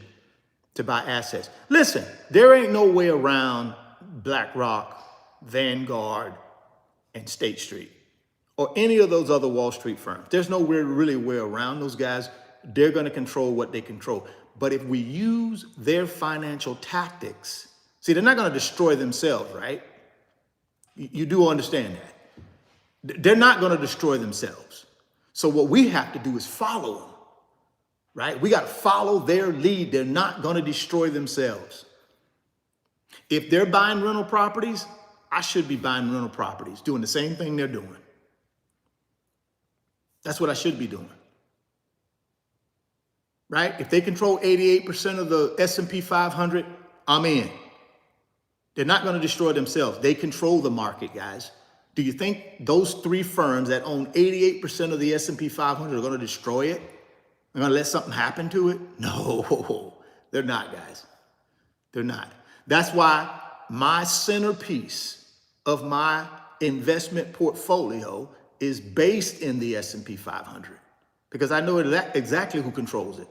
to buy assets. Listen, there ain't no way around BlackRock, Vanguard, and State Street, or any of those other Wall Street firms. There's no really way around those guys. They're going to control what they control. But if we use their financial tactics, see, they're not going to destroy themselves, right? You do understand that. They're not going to destroy themselves. So what we have to do is follow them, right? We got to follow their lead. They're not going to destroy themselves. If they're buying rental properties, I should be buying rental properties, doing the same thing they're doing. That's what I should be doing. Right? If they control 88% of the S&P 500, I'm in. They're not going to destroy themselves. They control the market, guys. Do you think those three firms that own 88% of the S&P 500 are going to destroy it? They're going to let something happen to it? No, they're not, guys. They're not. That's why my centerpiece of my investment portfolio is based in the S&P 500 because I know exactly who controls it.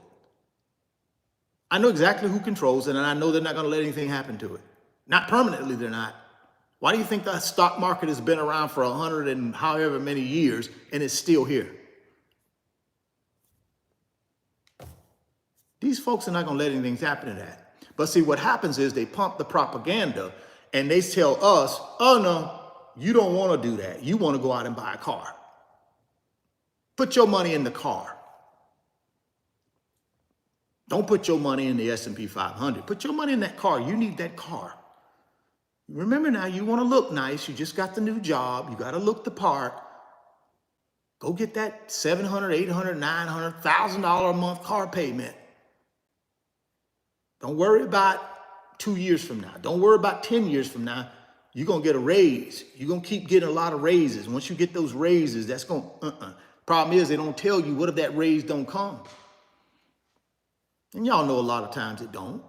I know exactly who controls it, and I know they're not going to let anything happen to it. Not permanently, they're not. Why do you think the stock market has been around for 100 and however many years and it's still here? These folks are not going to let anything happen to that. But see, what happens is they pump the propaganda and they tell us, oh no, you don't want to do that. You want to go out and buy a car. Put your money in the car. Don't put your money in the S&P 500. Put your money in that car. You need that car. Remember now, you want to look nice. You just got the new job. You got to look the part. Go get that $700, $800, $900, $1,000 a month car payment. Don't worry about 2 years from now. Don't worry about 10 years from now. You're going to get a raise. You're going to keep getting a lot of raises. Once you get those raises, that's going to, Problem is, they don't tell you what if that raise don't come. And y'all know a lot of times it don't.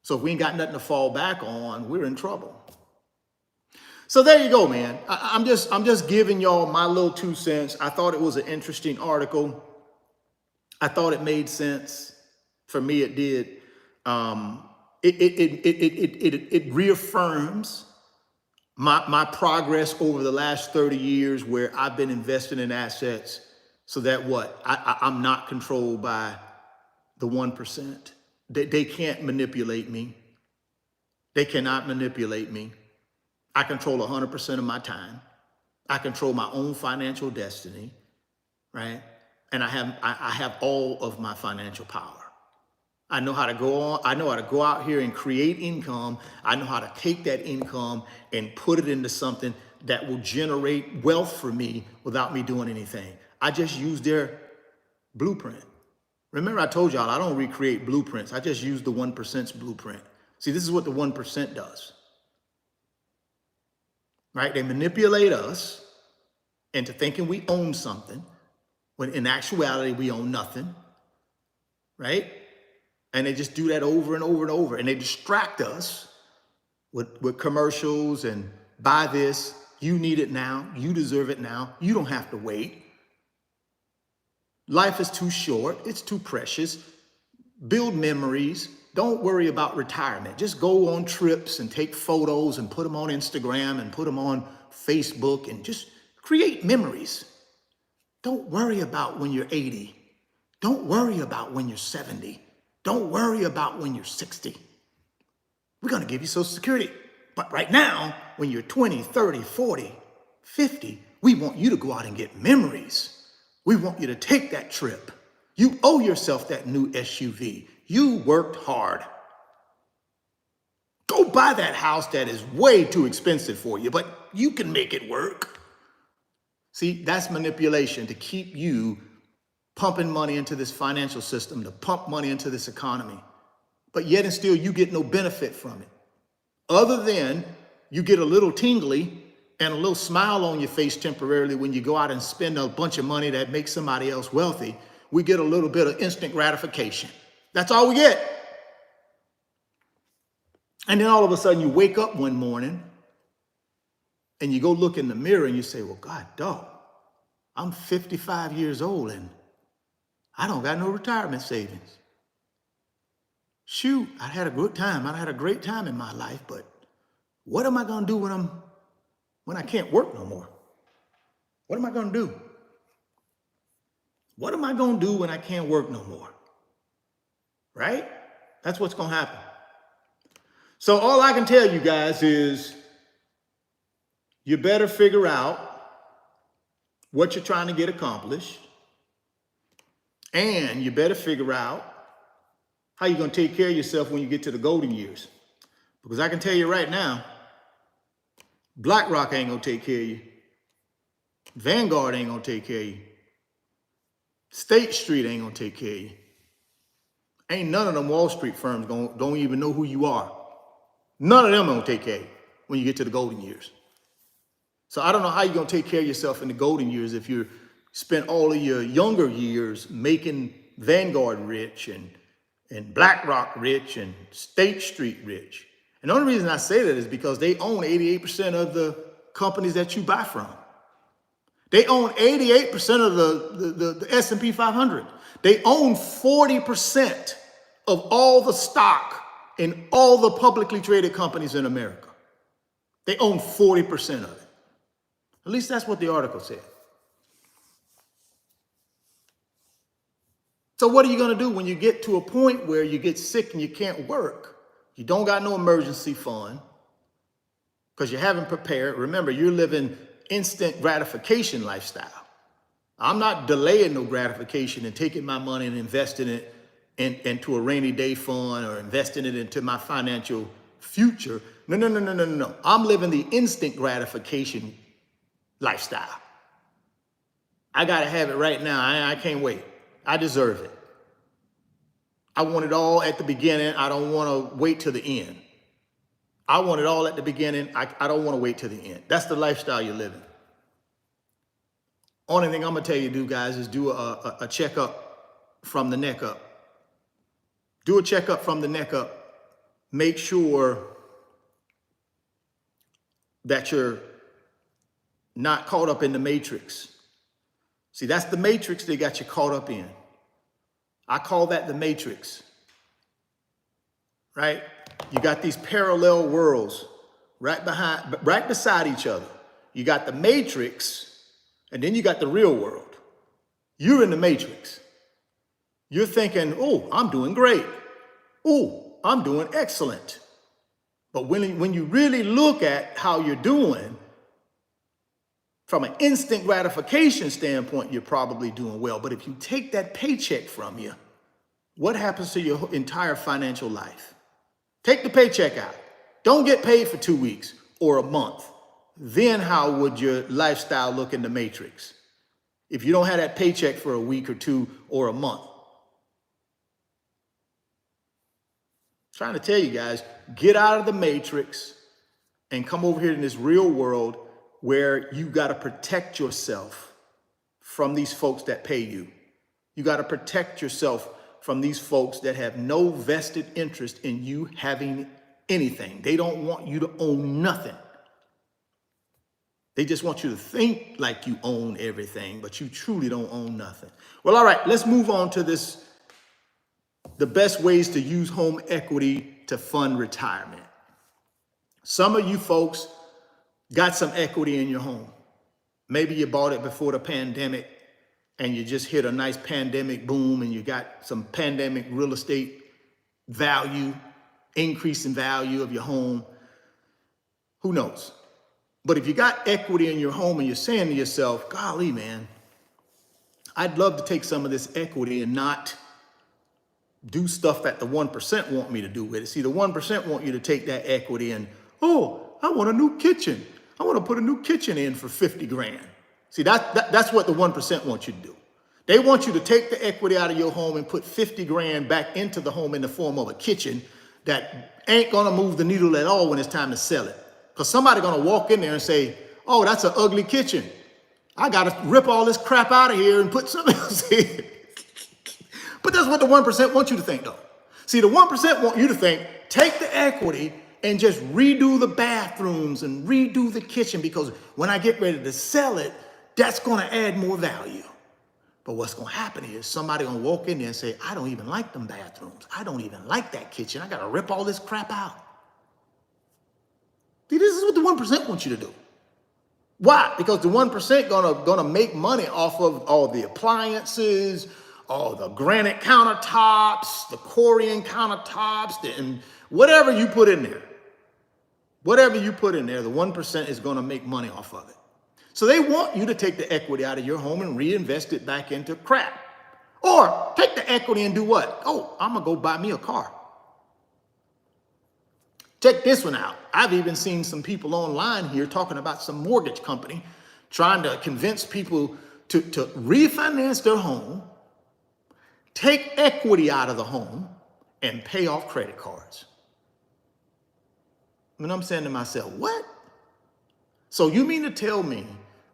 So if we ain't got nothing to fall back on, we're in trouble. So there you go, man. I'm just giving y'all my little 2 cents. I thought it was an interesting article. I thought it made sense. For me, it did. It reaffirms my progress over the last 30 years where I've been investing in assets so that I'm not controlled by the 1%. They can't manipulate me. They cannot manipulate me. I control 100% of my time. I control my own financial destiny, right? And I have all of my financial power. I know how to go on. I know how to go out here and create income. I know how to take that income and put it into something that will generate wealth for me without me doing anything. I just use their blueprint. Remember, I told y'all I don't recreate blueprints. I just use the 1%'s blueprint. See, this is what the 1% does. Right? They manipulate us into thinking we own something when in actuality we own nothing. Right? And they just do that over and over and over. And they distract us with commercials and buy this. You need it now. You deserve it now. You don't have to wait. Life is too short. It's too precious. Build memories. Don't worry about retirement. Just go on trips and take photos and put them on Instagram and put them on Facebook and just create memories. Don't worry about when you're 80. Don't worry about when you're 70. Don't worry about when you're 60. We're going to give you Social Security. But right now, when you're 20, 30, 40, 50, we want you to go out and get memories. We want you to take that trip. You owe yourself that new SUV. You worked hard. Go buy that house that is way too expensive for you, but you can make it work. See, that's manipulation to keep you pumping money into this financial system, to pump money into this economy. But yet and still, you get no benefit from it. Other than you get a little tingly and a little smile on your face temporarily when you go out and spend a bunch of money that makes somebody else wealthy. We get a little bit of instant gratification. That's all we get. And then all of a sudden you wake up one morning and you go look in the mirror and you say, well, God, dog, I'm 55 years old and I don't got no retirement savings. Shoot, I had a good time. I had a great time in my life, but what am I going to do when I can't work no more? What am I going to do? What am I going to do when I can't work no more? Right? That's what's going to happen. So all I can tell you guys is you better figure out what you're trying to get accomplished. And you better figure out how you're going to take care of yourself when you get to the golden years. Because I can tell you right now, BlackRock ain't going to take care of you. Vanguard ain't going to take care of you. State Street ain't going to take care of you. Ain't none of them Wall Street firms don't even know who you are. None of them going to take care of you when you get to the golden years. So I don't know how you're going to take care of yourself in the golden years if you spent all of your younger years making Vanguard rich and BlackRock rich and State Street rich. And the only reason I say that is because they own 88% of the companies that you buy from. They own 88% of the S&P 500. They own 40% of all the stock in all the publicly traded companies in America. They own 40% of it. At least that's what the article said. So what are you going to do when you get to a point where you get sick and you can't work? You don't got no emergency fund because you haven't prepared. Remember, you're living instant gratification lifestyle. I'm not delaying no gratification and taking my money and investing it into a rainy day fund or investing it into my financial future. No. I'm living the instant gratification lifestyle. I got to have it right now. I can't wait. I deserve it. I want it all at the beginning. I don't want to wait till the end. I want it all at the beginning. I don't want to wait till the end. That's the lifestyle you're living. Only thing I'm going to tell you to do, guys, is do a checkup from the neck up. Do a checkup from the neck up. Make sure that you're not caught up in the matrix. See, that's the matrix they got you caught up in. I call that the matrix, right? You got these parallel worlds right beside each other. You got the matrix, and then you got the real world. You're in the matrix. You're thinking, oh, I'm doing great. Oh, I'm doing excellent. But when you really look at how you're doing, from an instant gratification standpoint, you're probably doing well. But if you take that paycheck from you, what happens to your entire financial life? Take the paycheck out. Don't get paid for 2 weeks or a month. Then how would your lifestyle look in the matrix if you don't have that paycheck for a week or two or a month? I'm trying to tell you guys, get out of the matrix and come over here in this real world where you got to protect yourself from these folks that pay you. You got to protect yourself from these folks that have no vested interest in you having anything. They don't want you to own nothing. They just want you to think like you own everything, but you truly don't own nothing. Well, all right, let's move on to this. The best ways to use home equity to fund retirement. Some of you folks got some equity in your home. Maybe you bought it before the pandemic and you just hit a nice pandemic boom and you got some pandemic real estate value, increase in value of your home. Who knows? But if you got equity in your home and you're saying to yourself, golly, man, I'd love to take some of this equity and not do stuff that the 1% want me to do with it. See, the 1% want you to take that equity and, oh, I want a new kitchen. I want to put a new kitchen in for 50 grand. See, that's what the 1% want you to do. They want you to take the equity out of your home and put 50 grand back into the home in the form of a kitchen that ain't going to move the needle at all when it's time to sell it. Because somebody's going to walk in there and say, oh, that's an ugly kitchen. I got to rip all this crap out of here and put something else in. But that's what the 1% want you to think, though. See, the 1% want you to think, take the equity and just redo the bathrooms and redo the kitchen, because when I get ready to sell it, that's going to add more value. But what's going to happen is somebody going to walk in there and say, I don't even like them bathrooms. I don't even like that kitchen. I got to rip all this crap out. See, this is what the 1% wants you to do. Why? Because the 1% gonna make money off of all the appliances, all the granite countertops, the Corian countertops, and whatever you put in there. Whatever you put in there, the 1% is going to make money off of it. So they want you to take the equity out of your home and reinvest it back into crap. Or take the equity and do what? Oh, I'm going to go buy me a car. Check this one out. I've even seen some people online here talking about some mortgage company trying to convince people to refinance their home, take equity out of the home, and pay off credit cards. And I'm saying to myself, what? So you mean to tell me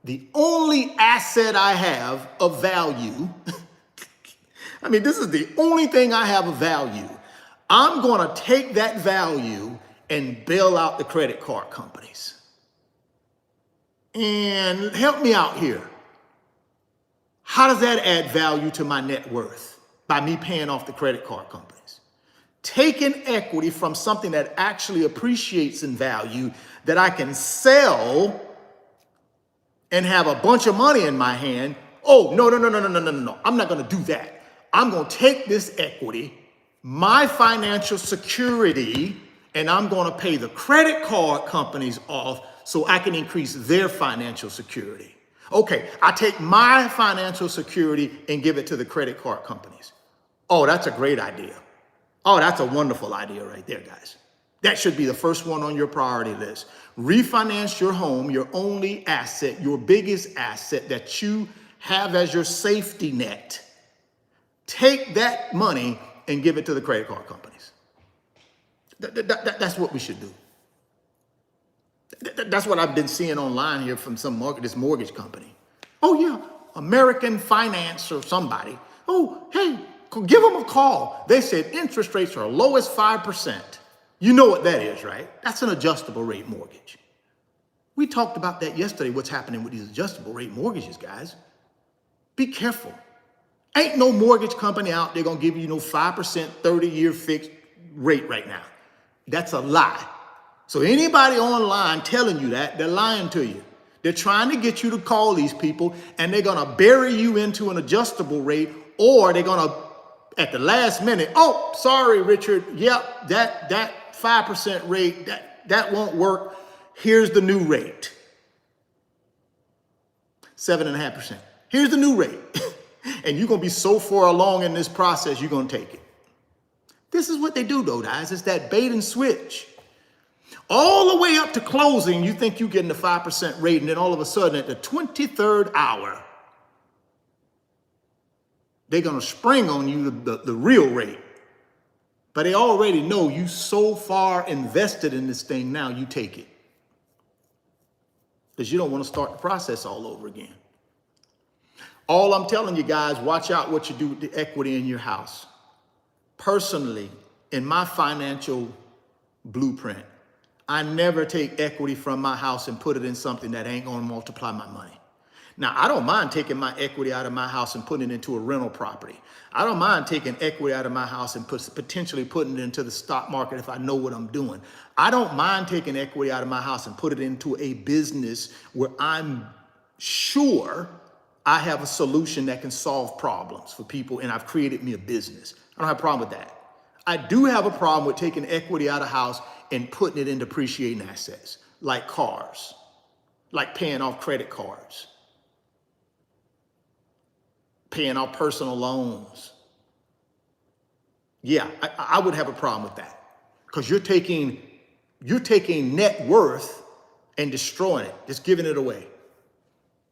the only asset I have of value, I mean, this is the only thing I have of value. I'm going to take that value and bail out the credit card companies. And help me out here. How does that add value to my net worth by me paying off the credit card companies? Taking equity from something that actually appreciates in value that I can sell and have a bunch of money in my hand. Oh, no. I'm not going to do that. I'm going to take this equity, my financial security, and I'm going to pay the credit card companies off so I can increase their financial security. Okay, I take my financial security and give it to the credit card companies. Oh, that's a great idea. Oh, that's a wonderful idea right there, guys. That should be the first one on your priority list. Refinance your home, your only asset, your biggest asset that you have as your safety net. Take that money and give it to the credit card companies. That's what we should do. That's what I've been seeing online here from this mortgage company. Oh yeah, American Finance or somebody. Oh, hey, give them a call. They said interest rates are low as 5%. You know what that is, right? That's an adjustable rate mortgage. We talked about that yesterday, what's happening with these adjustable rate mortgages, guys. Be careful. Ain't no mortgage company out there gonna give you no 5% 30-year fixed rate right now. That's a lie. So anybody online telling you that, they're lying to you. They're trying to get you to call these people and they're gonna bury you into an adjustable rate, or they're gonna, at the last minute, oh, sorry, Richard, yep, that 5% rate, that won't work. Here's the new rate. 7.5%. Here's the new rate. And you're gonna be so far along in this process, you're gonna take it. This is what they do though, guys. It's that bait and switch. All the way up to closing, you think you're getting the 5% rate, and then all of a sudden at the 23rd hour, they're gonna spring on you the real rate. But they already know you so far invested in this thing now, you take it. Because you don't want to start the process all over again. All I'm telling you guys, watch out what you do with the equity in your house. Personally, in my financial blueprint, I never take equity from my house and put it in something that ain't gonna multiply my money. Now, I don't mind taking my equity out of my house and putting it into a rental property. I don't mind taking equity out of my house and potentially putting it into the stock market if I know what I'm doing. I don't mind taking equity out of my house and put it into a business where I'm sure I have a solution that can solve problems for people, and I've created me a business. I don't have a problem with that. I do have a problem with taking equity out of the house and putting it in depreciating assets, like cars, like paying off credit cards, paying off personal loans. Yeah, I would have a problem with that, because you're taking net worth and destroying it, just giving it away,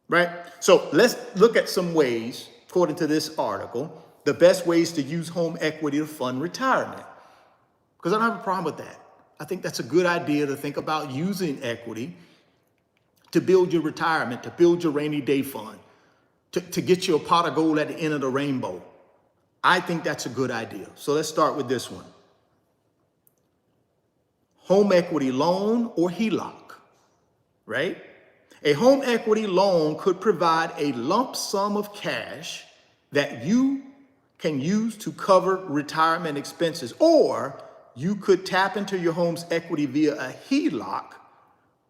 right? So let's look at some ways, according to this article, the best ways to use home equity to fund retirement, because I don't have a problem with that. I think that's a good idea to think about using equity to build your retirement, to build your rainy day fund, to get you a pot of gold at the end of the rainbow. I think that's a good idea. So let's start with this one. Home equity loan or HELOC, right? A home equity loan could provide a lump sum of cash that you can use to cover retirement expenses, or you could tap into your home's equity via a HELOC,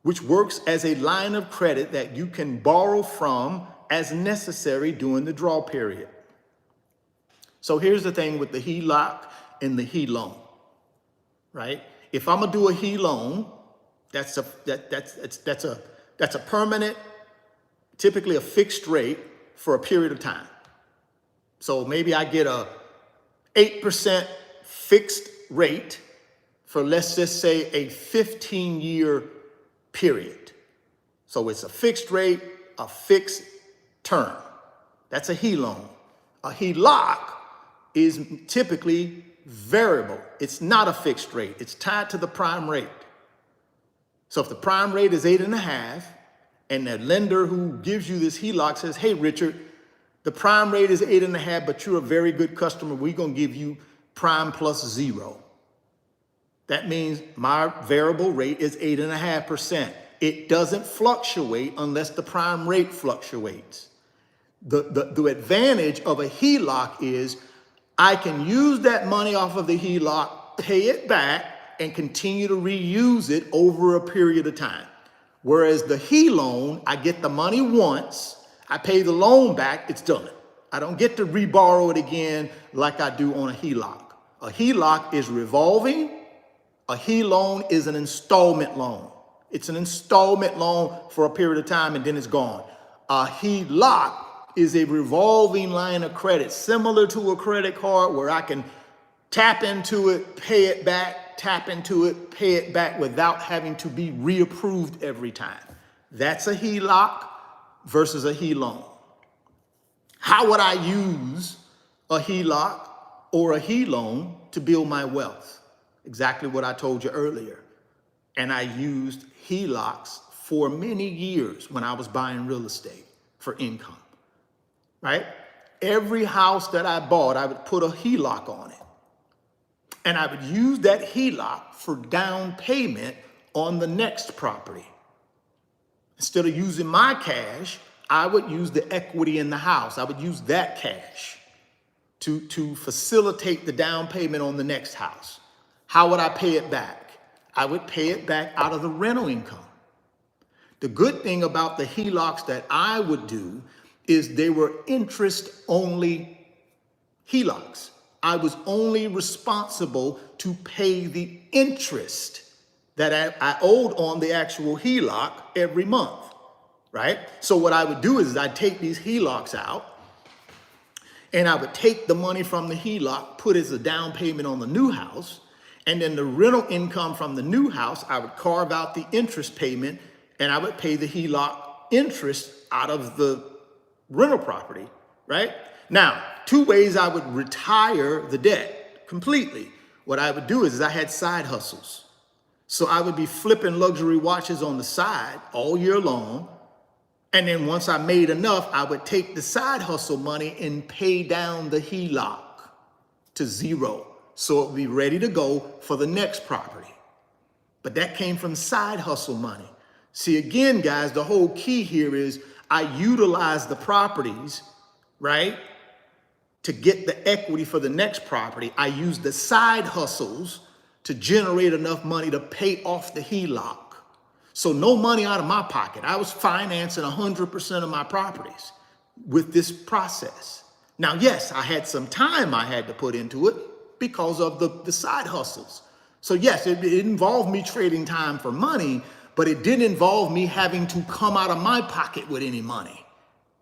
which works as a line of credit that you can borrow from as necessary during the draw period. So here's the thing with the HELOC and the HELOAN, right? If I'm gonna do a HELOAN, That's a permanent, typically a fixed rate for a period of time. So maybe I get a 8% fixed rate for, let's just say, a 15-year period. So it's a fixed rate, a fixed term. That's a HE loan. A HELOC is typically variable. It's not a fixed rate. It's tied to the prime rate. So if the prime rate is 8.5, and the lender who gives you this HELOC says, hey, Richard, the prime rate is 8.5, but you're a very good customer. We're going to give you prime plus 0. That means my variable rate is 8.5%. It doesn't fluctuate unless the prime rate fluctuates. The advantage of a HELOC is I can use that money off of the HELOC, pay it back, and continue to reuse it over a period of time. Whereas the HE loan, I get the money once, I pay the loan back, it's done. I don't get to reborrow it again like I do on a HELOC. A HELOC is revolving. A HE loan is an installment loan. It's an installment loan for a period of time and then it's gone. A HELOC is a revolving line of credit, similar to a credit card where I can tap into it, pay it back, tap into it, pay it back without having to be reapproved every time. That's a HELOC versus a HE loan. How would I use a HELOC or a HE loan to build my wealth? Exactly what I told you earlier. And I used HELOCs for many years when I was buying real estate for income, right? Every house that I bought, I would put a HELOC on it. And I would use that HELOC for down payment on the next property. Instead of using my cash, I would use the equity in the house. I would use that cash to facilitate the down payment on the next house. How would I pay it back? I would pay it back out of the rental income. The good thing about the HELOCs that I would do is they were interest-only HELOCs. I was only responsible to pay the interest that I owed on the actual HELOC every month, right? So what I would do is I'd take these HELOCs out and I would take the money from the HELOC, put as a down payment on the new house, and then the rental income from the new house, I would carve out the interest payment and I would pay the HELOC interest out of the rental property, right? Now, 2 ways I would retire the debt completely. What I would do is I had side hustles. So I would be flipping luxury watches on the side all year long. And then once I made enough, I would take the side hustle money and pay down the HELOC to 0. So it would be ready to go for the next property. But that came from side hustle money. See, again, guys, the whole key here is I utilize the properties, right, to get the equity for the next property. I use the side hustles to generate enough money to pay off the HELOC. So no money out of my pocket. I was financing 100% of my properties with this process. Now, yes, I had some time I had to put into it because of the side hustles. So yes, it involved me trading time for money, but it didn't involve me having to come out of my pocket with any money,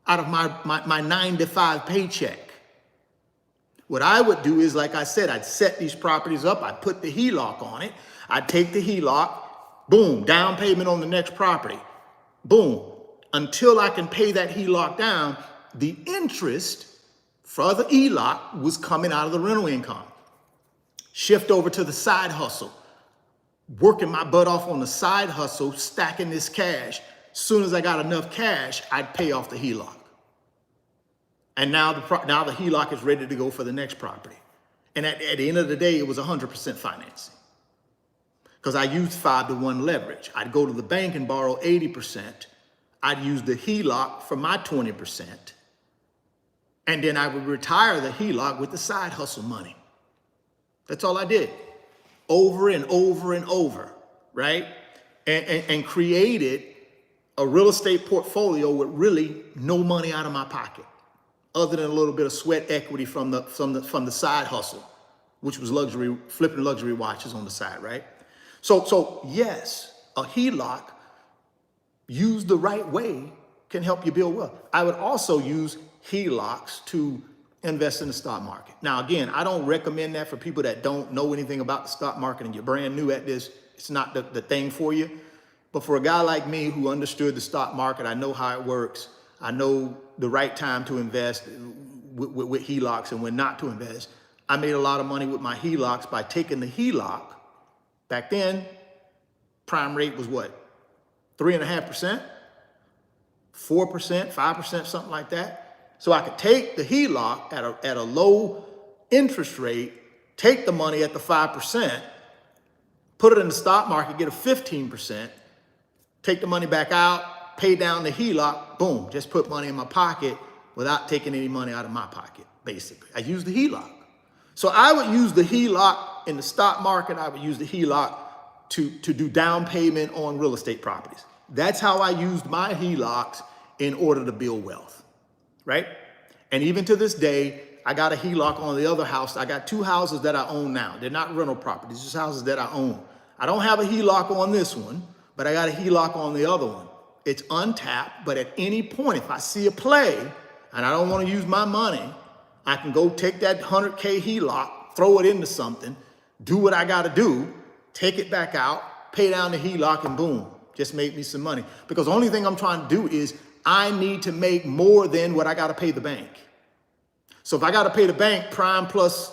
out of my 9-to-5 paycheck. What I would do is, like I said, I'd set these properties up. I'd put the HELOC on it. I'd take the HELOC, boom, down payment on the next property. Boom. Until I can pay that HELOC down, the interest for the HELOC was coming out of the rental income. Shift over to the side hustle. Working my butt off on the side hustle, stacking this cash. As soon as I got enough cash, I'd pay off the HELOC. And now the HELOC is ready to go for the next property. And at the end of the day, it was 100% financing. Because I used 5-to-1 leverage. I'd go to the bank and borrow 80%. I'd use the HELOC for my 20%. And then I would retire the HELOC with the side hustle money. That's all I did. Over and over and over, right? And created a real estate portfolio with really no money out of my pocket, other than a little bit of sweat equity from the side hustle, which was flipping luxury watches on the side, right? So yes, a HELOC used the right way can help you build wealth. I would also use HELOCs to invest in the stock market. Now, again, I don't recommend that for people that don't know anything about the stock market and you're brand new at this. It's not the thing for you. But for a guy like me who understood the stock market, I know how it works. I know the right time to invest with HELOCs and when not to invest. I made a lot of money with my HELOCs by taking the HELOC. Back then, prime rate was what? 3.5%, 4%, 5%, something like that. So I could take the HELOC at a low interest rate, take the money at the 5%, put it in the stock market, get a 15%, take the money back out, pay down the HELOC, boom, just put money in my pocket without taking any money out of my pocket, basically. I use the HELOC. So I would use the HELOC in the stock market. I would use the HELOC to do down payment on real estate properties. That's how I used my HELOCs in order to build wealth, right? And even to this day, I got a HELOC on the other house. I got 2 houses that I own now. They're not rental properties, just houses that I own. I don't have a HELOC on this one, but I got a HELOC on the other one. It's untapped, but at any point, if I see a play and I don't want to use my money, I can go take that 100K HELOC, throw it into something, do what I got to do, take it back out, pay down the HELOC, and boom, just make me some money. Because the only thing I'm trying to do is I need to make more than what I got to pay the bank. So if I got to pay the bank prime plus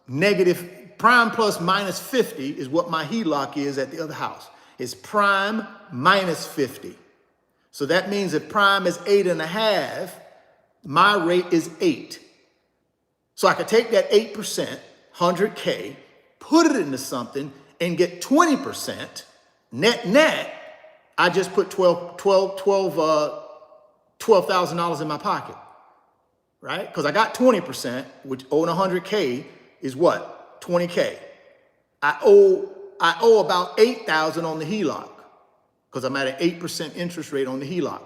minus 50 is what my HELOC is at the other house. It's prime minus 50. So that means if prime is 8.5, my rate is 8. So I could take that 8%, 100K, put it into something and get 20%. Net, I just put $12,000 in my pocket, right? Because I got 20%, which on 100K is what? 20K. I owe about 8,000 on the HELOC because I'm at an 8% interest rate on the HELOC.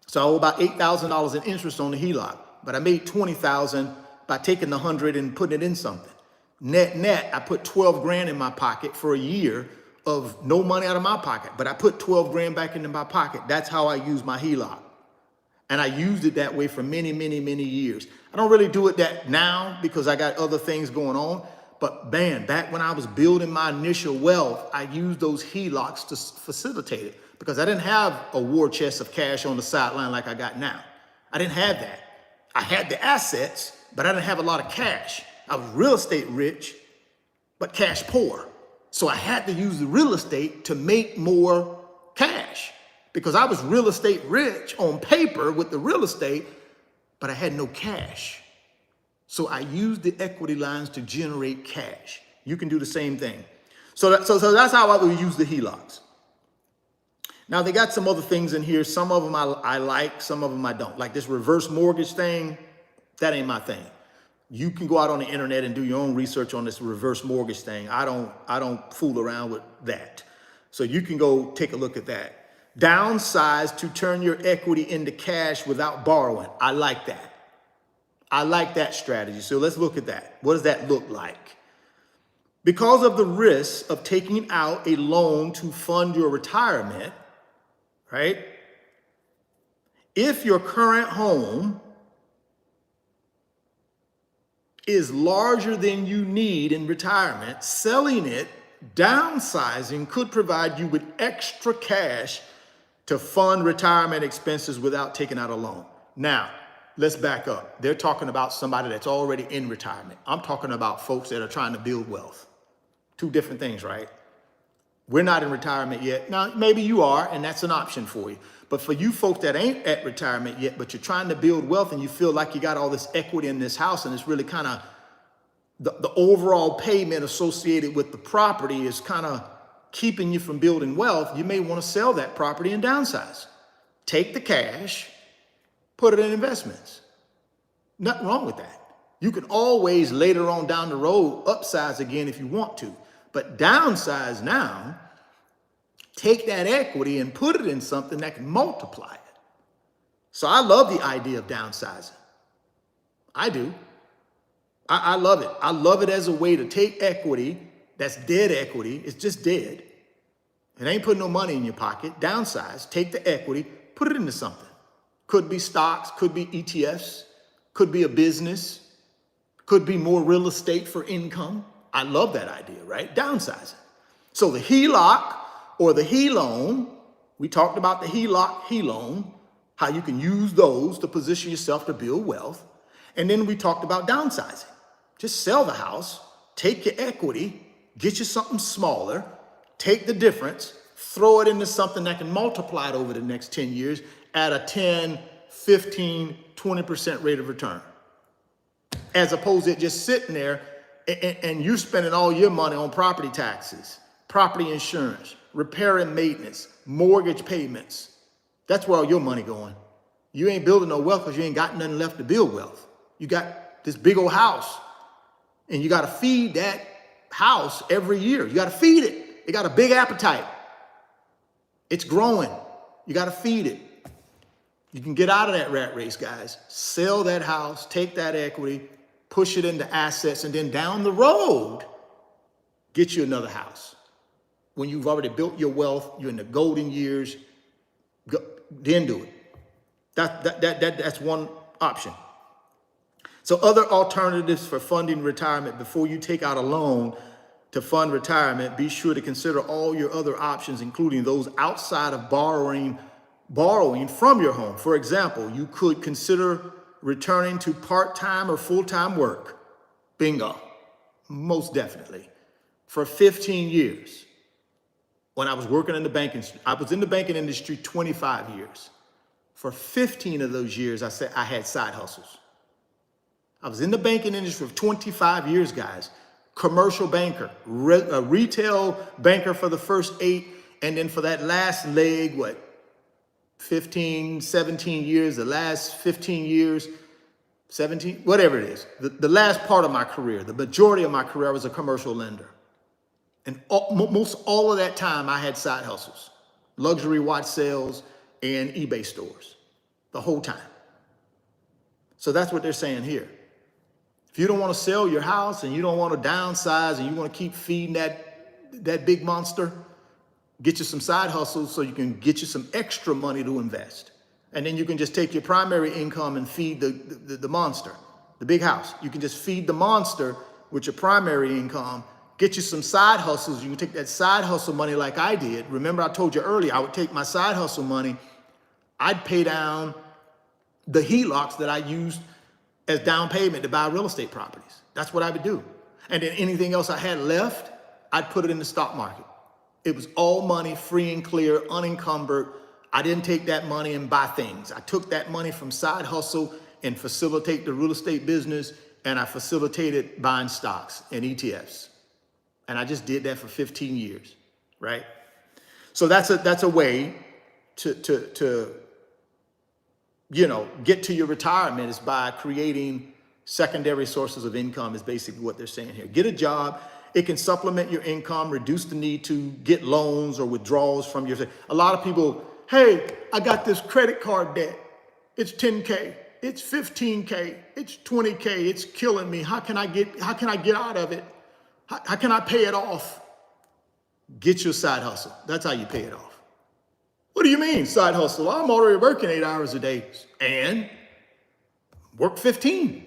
So I owe about $8,000 in interest on the HELOC, but I made 20,000 by taking the 100 and putting it in something. Net, I put 12 grand in my pocket for a year of no money out of my pocket, but I put 12 grand back into my pocket. That's how I use my HELOC. And I used it that way for many, many, many years. I don't really do it that now because I got other things going on, but man, back when I was building my initial wealth, I used those HELOCs to facilitate it because I didn't have a war chest of cash on the sideline like I got now. I didn't have that. I had the assets, but I didn't have a lot of cash. I was real estate rich, but cash poor. So I had to use the real estate to make more cash because I was real estate rich on paper with the real estate, but I had no cash. So I used the equity lines to generate cash. You can do the same thing. So that's how I would use the HELOCs. Now they got some other things in here. Some of them I like, some of them I don't. Like this reverse mortgage thing, that ain't my thing. You can go out on the internet and do your own research on this reverse mortgage thing. I don't fool around with that. So you can go take a look at that. Downsize to turn your equity into cash without borrowing. I like that. I like that strategy. So let's look at that. What does that look like? Because of the risk of taking out a loan to fund your retirement, right? If your current home is larger than you need in retirement, selling it, downsizing could provide you with extra cash to fund retirement expenses without taking out a loan. Now, let's back up. They're talking about somebody that's already in retirement. I'm talking about folks that are trying to build wealth. Two different things, right? We're not in retirement yet. Now, maybe you are, and that's an option for you. But for you folks that ain't at retirement yet, but you're trying to build wealth and you feel like you got all this equity in this house and it's really kind of the overall payment associated with the property is kind of keeping you from building wealth, you may want to sell that property and downsize. Take the cash, put it in investments. Nothing wrong with that. You can always later on down the road upsize again if you want to, but downsize now, take that equity and put it in something that can multiply it. So I love the idea of downsizing. I do. I love it. I love it as a way to take equity that's dead equity, it's just dead, It ain't putting no money in your pocket. Downsize, take the equity, put it into something. Could be stocks, could be ETFs, could be a business, could be more real estate for income. I love that idea, right? Downsizing. So the HELOC or the HELoan, we talked about the HELOC, HELoan, how you can use those to position yourself to build wealth. And then we talked about downsizing. Just sell the house, take your equity, get you something smaller, take the difference, throw it into something that can multiply it over the next 10 years at a 10, 15, 20% rate of return. As opposed to it just sitting there and you're spending all your money on property taxes, property insurance, repair and maintenance, mortgage payments. That's where all your money going. You ain't building no wealth because you ain't got nothing left to build wealth. You got this big old house and you got to feed that house every year. You got to feed it. It got a big appetite. It's growing. You got to feed it. You can get out of that rat race, guys. Sell that house, take that equity, push it into assets, and then down the road, get you another house. When you've already built your wealth, you're in the golden years, then do it. That's one option. So other alternatives for funding retirement: before you take out a loan to fund retirement, be sure to consider all your other options, including those outside of borrowing from your home. For example, you could consider returning to part-time or full-time work. Bingo. Most definitely. For 15 years, when I was working in the banking, I was in the banking industry 25 years. For 15 of those years, I said I had side hustles. I was in the banking industry for 25 years, guys. Commercial banker, a retail banker for the first 8, and then for that last leg, 15, 17 years, the last 15 years, 17, whatever it is, the last part of my career, the majority of my career, I was a commercial lender. And most all of that time, I had side hustles, luxury watch sales and eBay stores, the whole time. So that's what they're saying here. If you don't want to sell your house and you don't want to downsize and you want to keep feeding that big monster, get you some side hustles so you can get you some extra money to invest. And then you can just take your primary income and feed the monster, the big house. You can just feed the monster with your primary income, get you some side hustles. You can take that side hustle money like I did. Remember, I told you earlier, I would take my side hustle money, I'd pay down the HELOCs that I used as down payment to buy real estate properties. That's what I would do. And then anything else I had left, I'd put it in the stock market. It was all money, free and clear, unencumbered. I didn't take that money and buy things. I took that money from side hustle and facilitate the real estate business, and I facilitated buying stocks and ETFs. And I just did that for 15 years, right? So that's a way to get to your retirement, is by creating secondary sources of income, is basically what they're saying here. Get a job. It can supplement your income, reduce the need to get loans or withdrawals from your. A lot of people, hey, I got this credit card debt. It's 10K. It's 15K. It's 20K. It's killing me. How can I get out of it? How can I pay it off? Get your side hustle. That's how you pay it off. What do you mean side hustle? I'm already working 8 hours a day and work 15.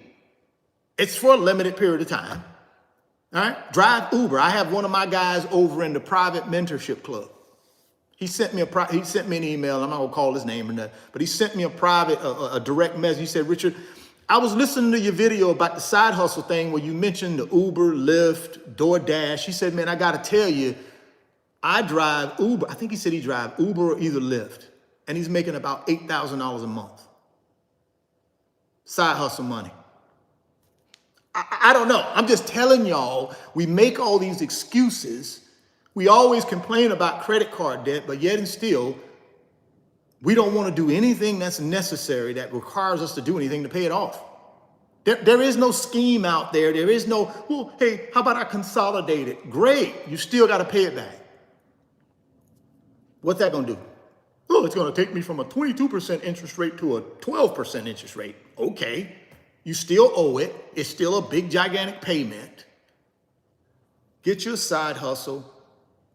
It's for a limited period of time. All right, drive Uber. I have one of my guys over in the private mentorship club. He sent me an email. I'm not gonna call his name or nothing, but he sent me a direct message. He said, Richard, I was listening to your video about the side hustle thing where you mentioned the Uber, Lyft, DoorDash. He said, man, I gotta tell you, I drive Uber. I think he said he drives Uber or either Lyft, and he's making about $8,000 a month. Side hustle money. I don't know. I'm just telling y'all, we make all these excuses. We always complain about credit card debt, but yet and still, we don't want to do anything that's necessary that requires us to do anything to pay it off. There is no scheme out there. There is no, well, hey, how about I consolidate it? Great. You still got to pay it back. What's that going to do? Oh, it's going to take me from a 22% interest rate to a 12% interest rate. Okay. You still owe it. It's still a big, gigantic payment. Get your side hustle,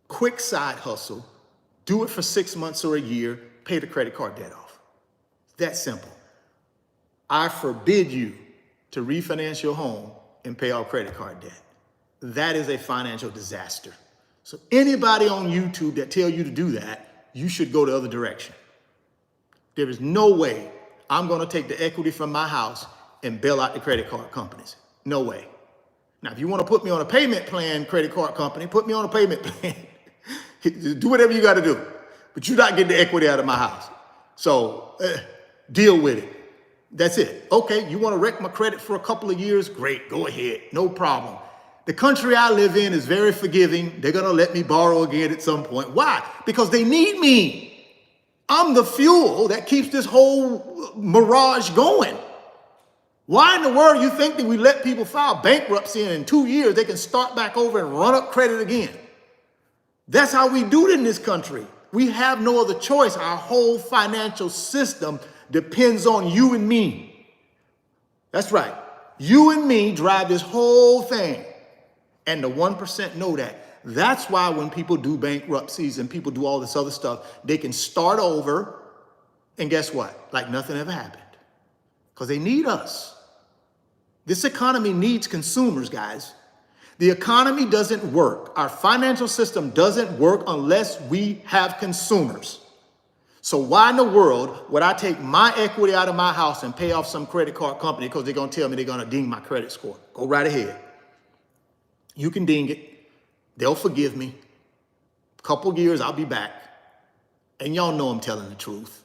quick side hustle, Do it for 6 months or a year, pay the credit card debt off. That simple. I forbid you to refinance your home and pay off credit card debt. That is a financial disaster. So anybody on YouTube that tell you to do that, you should go the other direction. There is no way I'm going to take the equity from my house and bail out the credit card companies. No way. Now, if you want to put me on a payment plan, credit card company, put me on a payment plan. Do whatever you got to do. But you're not getting the equity out of my house. So deal with it. That's it. Okay, you want to wreck my credit for a couple of years? Great, go ahead. No problem. The country I live in is very forgiving. They're going to let me borrow again at some point. Why? Because they need me. I'm the fuel that keeps this whole mirage going. Why in the world you think that we let people file bankruptcy and in 2 years they can start back over and run up credit again? That's how we do it in this country. We have no other choice. Our whole financial system depends on you and me. That's right. You and me drive this whole thing. And the 1% know that. That's why when people do bankruptcies and people do all this other stuff, they can start over. And guess what? Like nothing ever happened. Because they need us. This economy needs consumers, guys. The economy doesn't work. Our financial system doesn't work unless we have consumers. So why in the world would I take my equity out of my house and pay off some credit card company because they're going to tell me they're going to ding my credit score? Go right ahead. You can ding it. They'll forgive me. A couple years, I'll be back. And y'all know I'm telling the truth.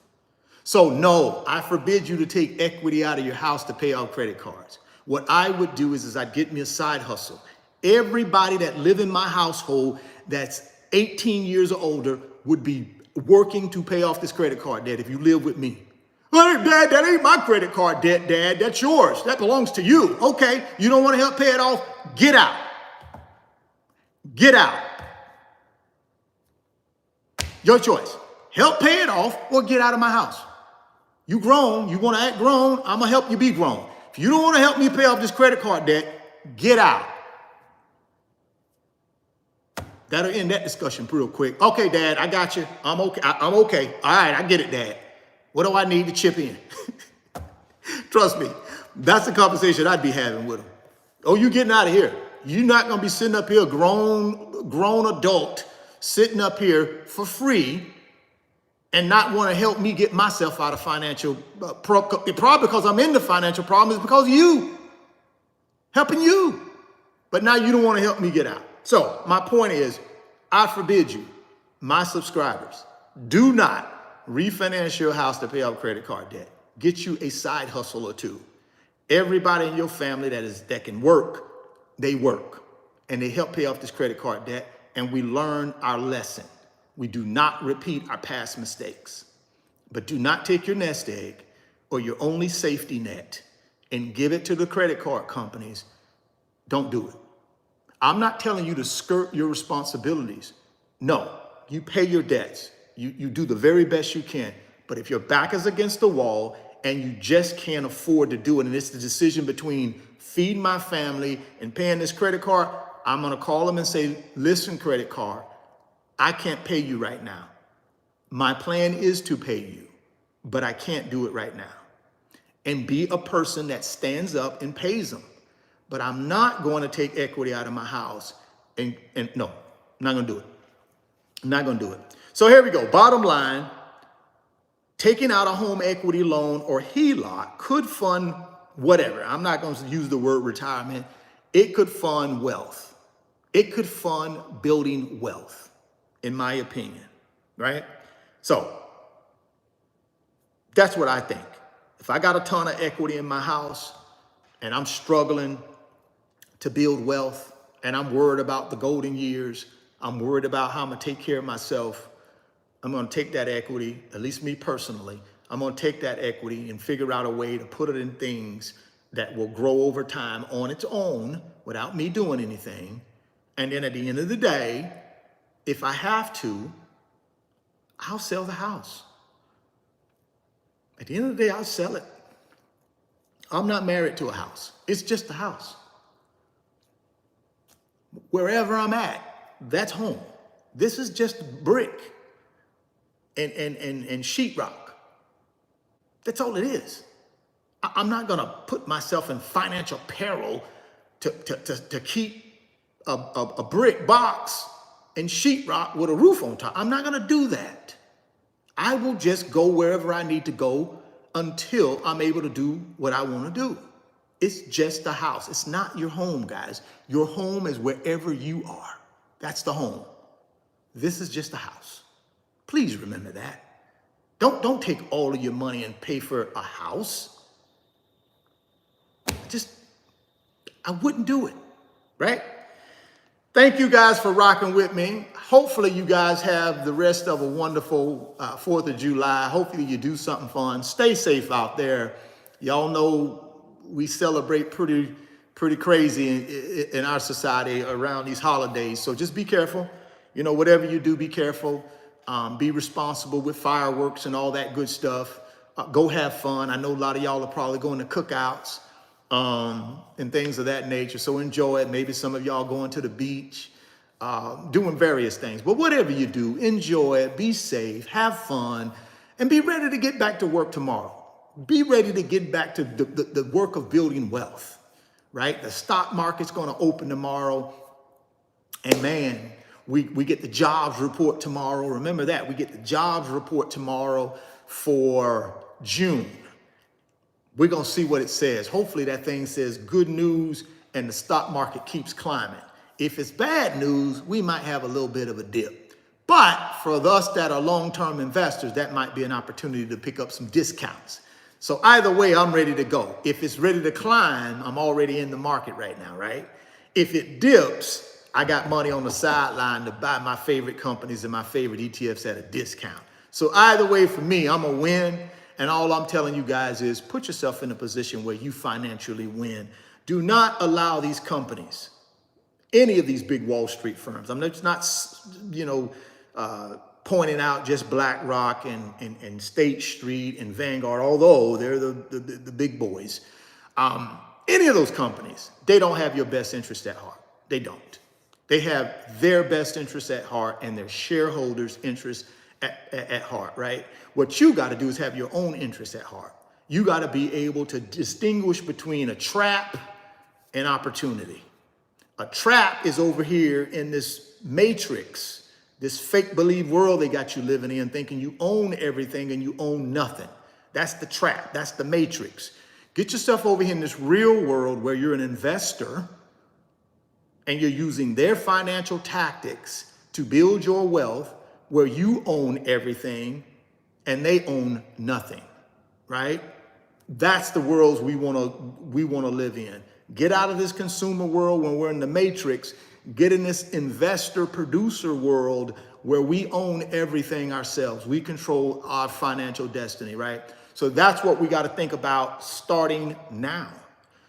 So no, I forbid you to take equity out of your house to pay off credit cards. What I would do is I'd get me a side hustle. Everybody that live in my household that's 18 years or older would be working to pay off this credit card debt if you live with me. Hey, Dad, that ain't my credit card debt, Dad. That's yours. That belongs to you. Okay, you don't want to help pay it off? Get out. Get out. Your choice. Help pay it off or get out of my house. You grown. You want to act grown. I'm going to help you be grown. If you don't want to help me pay off this credit card debt, get out. That'll end that discussion real quick. Okay, Dad, I got you. I'm okay. I'm okay. All right, I get it, Dad. What do I need to chip in? Trust me, that's the conversation I'd be having with him. Oh, you getting out of here. You're not going to be sitting up here, grown adult, sitting up here for free and not want to help me get myself out of financial problem because I'm in the financial problem is because of you. Helping you. But now you don't want to help me get out. So my point is, I forbid you, my subscribers, do not refinance your house to pay off credit card debt. Get you a side hustle or two. Everybody in your family that can work, they work. And they help pay off this credit card debt. And we learn our lesson. We do not repeat our past mistakes. But do not take your nest egg or your only safety net and give it to the credit card companies. Don't do it. I'm not telling you to skirt your responsibilities. No, you pay your debts. You do the very best you can. But if your back is against the wall and you just can't afford to do it, and it's the decision between feeding my family and paying this credit card, I'm going to call them and say, listen, credit card, I can't pay you right now. My plan is to pay you, but I can't do it right now. And be a person that stands up and pays them. But I'm not going to take equity out of my house and no, I'm not going to do it. I'm not going to do it. So here we go. Bottom line, taking out a home equity loan or HELOC could fund whatever. I'm not going to use the word retirement. It could fund wealth. It could fund building wealth, in my opinion, right? So that's what I think. If I got a ton of equity in my house and I'm struggling to build wealth, and I'm worried about the golden years, I'm worried about how I'm gonna take care of myself, I'm gonna take that equity, at least me personally, I'm gonna take that equity and figure out a way to put it in things that will grow over time on its own without me doing anything. And then at the end of the day, if I have to, I'll sell the house. At the end of the day, I'll sell it. I'm not married to a house. It's just a house. Wherever I'm at, that's home. This is just brick. and sheetrock. That's all it is. I'm not gonna put myself in financial peril to keep a brick box and sheetrock with a roof on top. I'm not gonna do that. I will just go wherever I need to go until I'm able to do what I want to do. It's just a house. It's not your home, guys. Your home is wherever you are. That's the home. This is just a house. Please remember that. Don't take all of your money and pay for a house. I wouldn't do it, right? Thank you guys for rocking with me. Hopefully you guys have the rest of a wonderful 4th of July. Hopefully you do something fun. Stay safe out there. Y'all know we celebrate pretty crazy in our society around these holidays. So just be careful. You know, whatever you do, be careful. Be responsible with fireworks and all that good stuff. Go have fun. I know a lot of y'all are probably going to cookouts and things of that nature. So enjoy it. Maybe some of y'all going to the beach, doing various things. But whatever you do, enjoy it, be safe, have fun, and be ready to get back to work tomorrow. Be ready to get back to the work of building wealth, right? The stock market's going to open tomorrow. And man, we get the jobs report tomorrow. Remember that. We get the jobs report tomorrow for June. We're going to see what it says. Hopefully that thing says good news and the stock market keeps climbing. If it's bad news, we might have a little bit of a dip. But for us that are long-term investors, that might be an opportunity to pick up some discounts. So either way, I'm ready to go. If it's ready to climb, I'm already in the market right now, right? If it dips, I got money on the sideline to buy my favorite companies and my favorite ETFs at a discount. So either way, for me, I'm a win. And all I'm telling you guys is put yourself in a position where you financially win. Do not allow these companies, any of these big Wall Street firms. I'm just not, pointing out just BlackRock and State Street and Vanguard, although they're the big boys. Any of those companies, they don't have your best interest at heart. They don't. They have their best interest at heart and their shareholders' interest at heart, right? What you got to do is have your own interest at heart. You got to be able to distinguish between a trap and opportunity. A trap is over here in this matrix, this fake believe world they got you living in, thinking you own everything and you own nothing. That's the trap. That's the matrix. Get yourself over here in this real world where you're an investor and you're using their financial tactics to build your wealth, where you own everything and they own nothing, right? That's the worlds we want to live in. Get out of this consumer world when we're in the matrix. Get in this investor producer world where we own everything ourselves. We control our financial destiny, right? So that's what we got to think about starting now.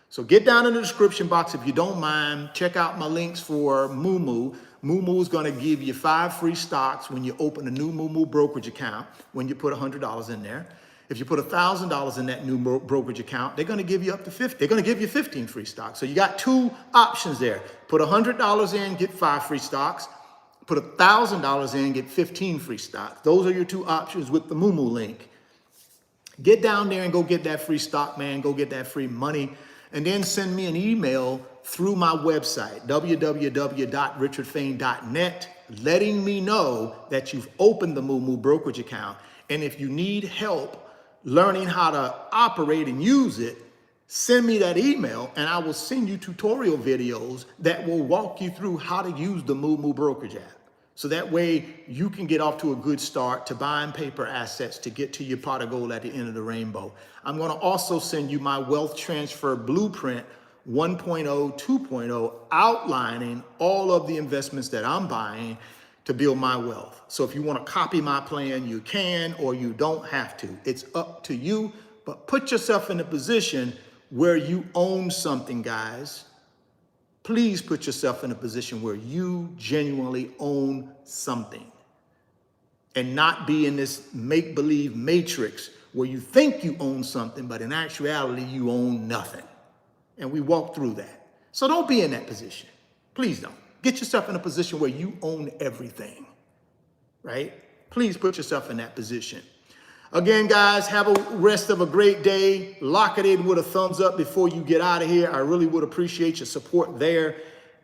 So get down in the description box if you don't mind. Check out my links for Moomoo. Moomoo is going to give you 5 free stocks when you open a new Moomoo brokerage account, when you put $100 in there. If you put $1,000 in that new brokerage account, they're going to give you up to 50. They're going to give you 15 free stocks. So you got 2 options there. Put $100 in, get 5 free stocks. Put $1,000 in, get 15 free stocks. Those are your 2 options with the Moomoo link. Get down there and go get that free stock, man. Go get that free money. And then send me an email through my website, www.richardfain.net, letting me know that you've opened the Moomoo brokerage account. And if you need help learning how to operate and use it, send me that email and I will send you tutorial videos that will walk you through how to use the Moomoo brokerage app. So that way you can get off to a good start to buying paper assets to get to your pot of gold at the end of the rainbow. I'm going to also send you my wealth transfer blueprint 1.0, 2.0, outlining all of the investments that I'm buying to build my wealth. So if you want to copy my plan, you can, or you don't have to. It's up to you, but put yourself in a position where you own something, guys. Please put yourself in a position where you genuinely own something and not be in this make-believe matrix where you think you own something, but in actuality, you own nothing. And we walk through that. So don't be in that position. Please don't. Get yourself in a position where you own everything, right? Please put yourself in that position. Again, guys, have a rest of a great day. Lock it in with a thumbs up before you get out of here. I really would appreciate your support there.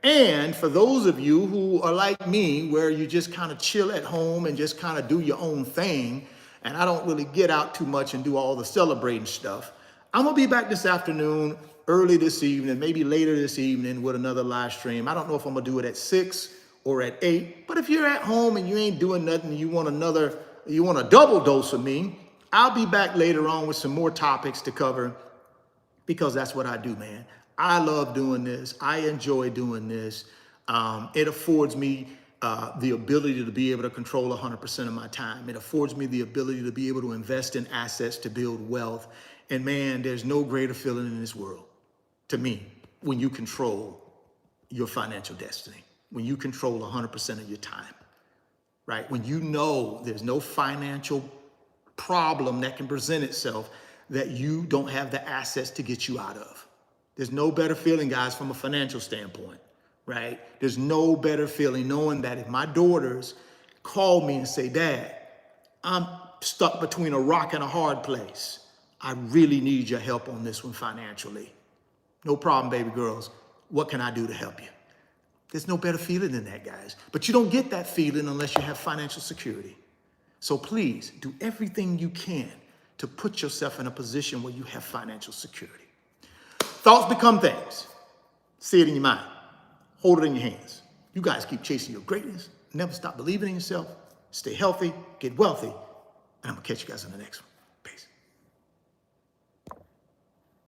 And for those of you who are like me, where you just kind of chill at home and just kind of do your own thing, and I don't really get out too much and do all the celebrating stuff, I'm going to be back this afternoon, early this evening, maybe later this evening with another live stream. I don't know if I'm going to do it at 6 or at 8, but if you're at home and you ain't doing nothing, you want a double dose of me, I'll be back later on with some more topics to cover, because that's what I do, man. I love doing this. I enjoy doing this. It affords me the ability to be able to control 100% of my time. It affords me the ability to be able to invest in assets to build wealth. And man, there's no greater feeling in this world, to me, when you control your financial destiny, when you control 100% of your time, right? When you know there's no financial problem that can present itself that you don't have the assets to get you out of. There's no better feeling, guys, from a financial standpoint, right? There's no better feeling knowing that if my daughters call me and say, Dad, I'm stuck between a rock and a hard place. I really need your help on this one financially. No problem, baby girls. What can I do to help you? There's no better feeling than that, guys. But you don't get that feeling unless you have financial security. So please do everything you can to put yourself in a position where you have financial security. Thoughts become things. See it in your mind. Hold it in your hands. You guys keep chasing your greatness. Never stop believing in yourself. Stay healthy, get wealthy, and I'm going to catch you guys in the next one.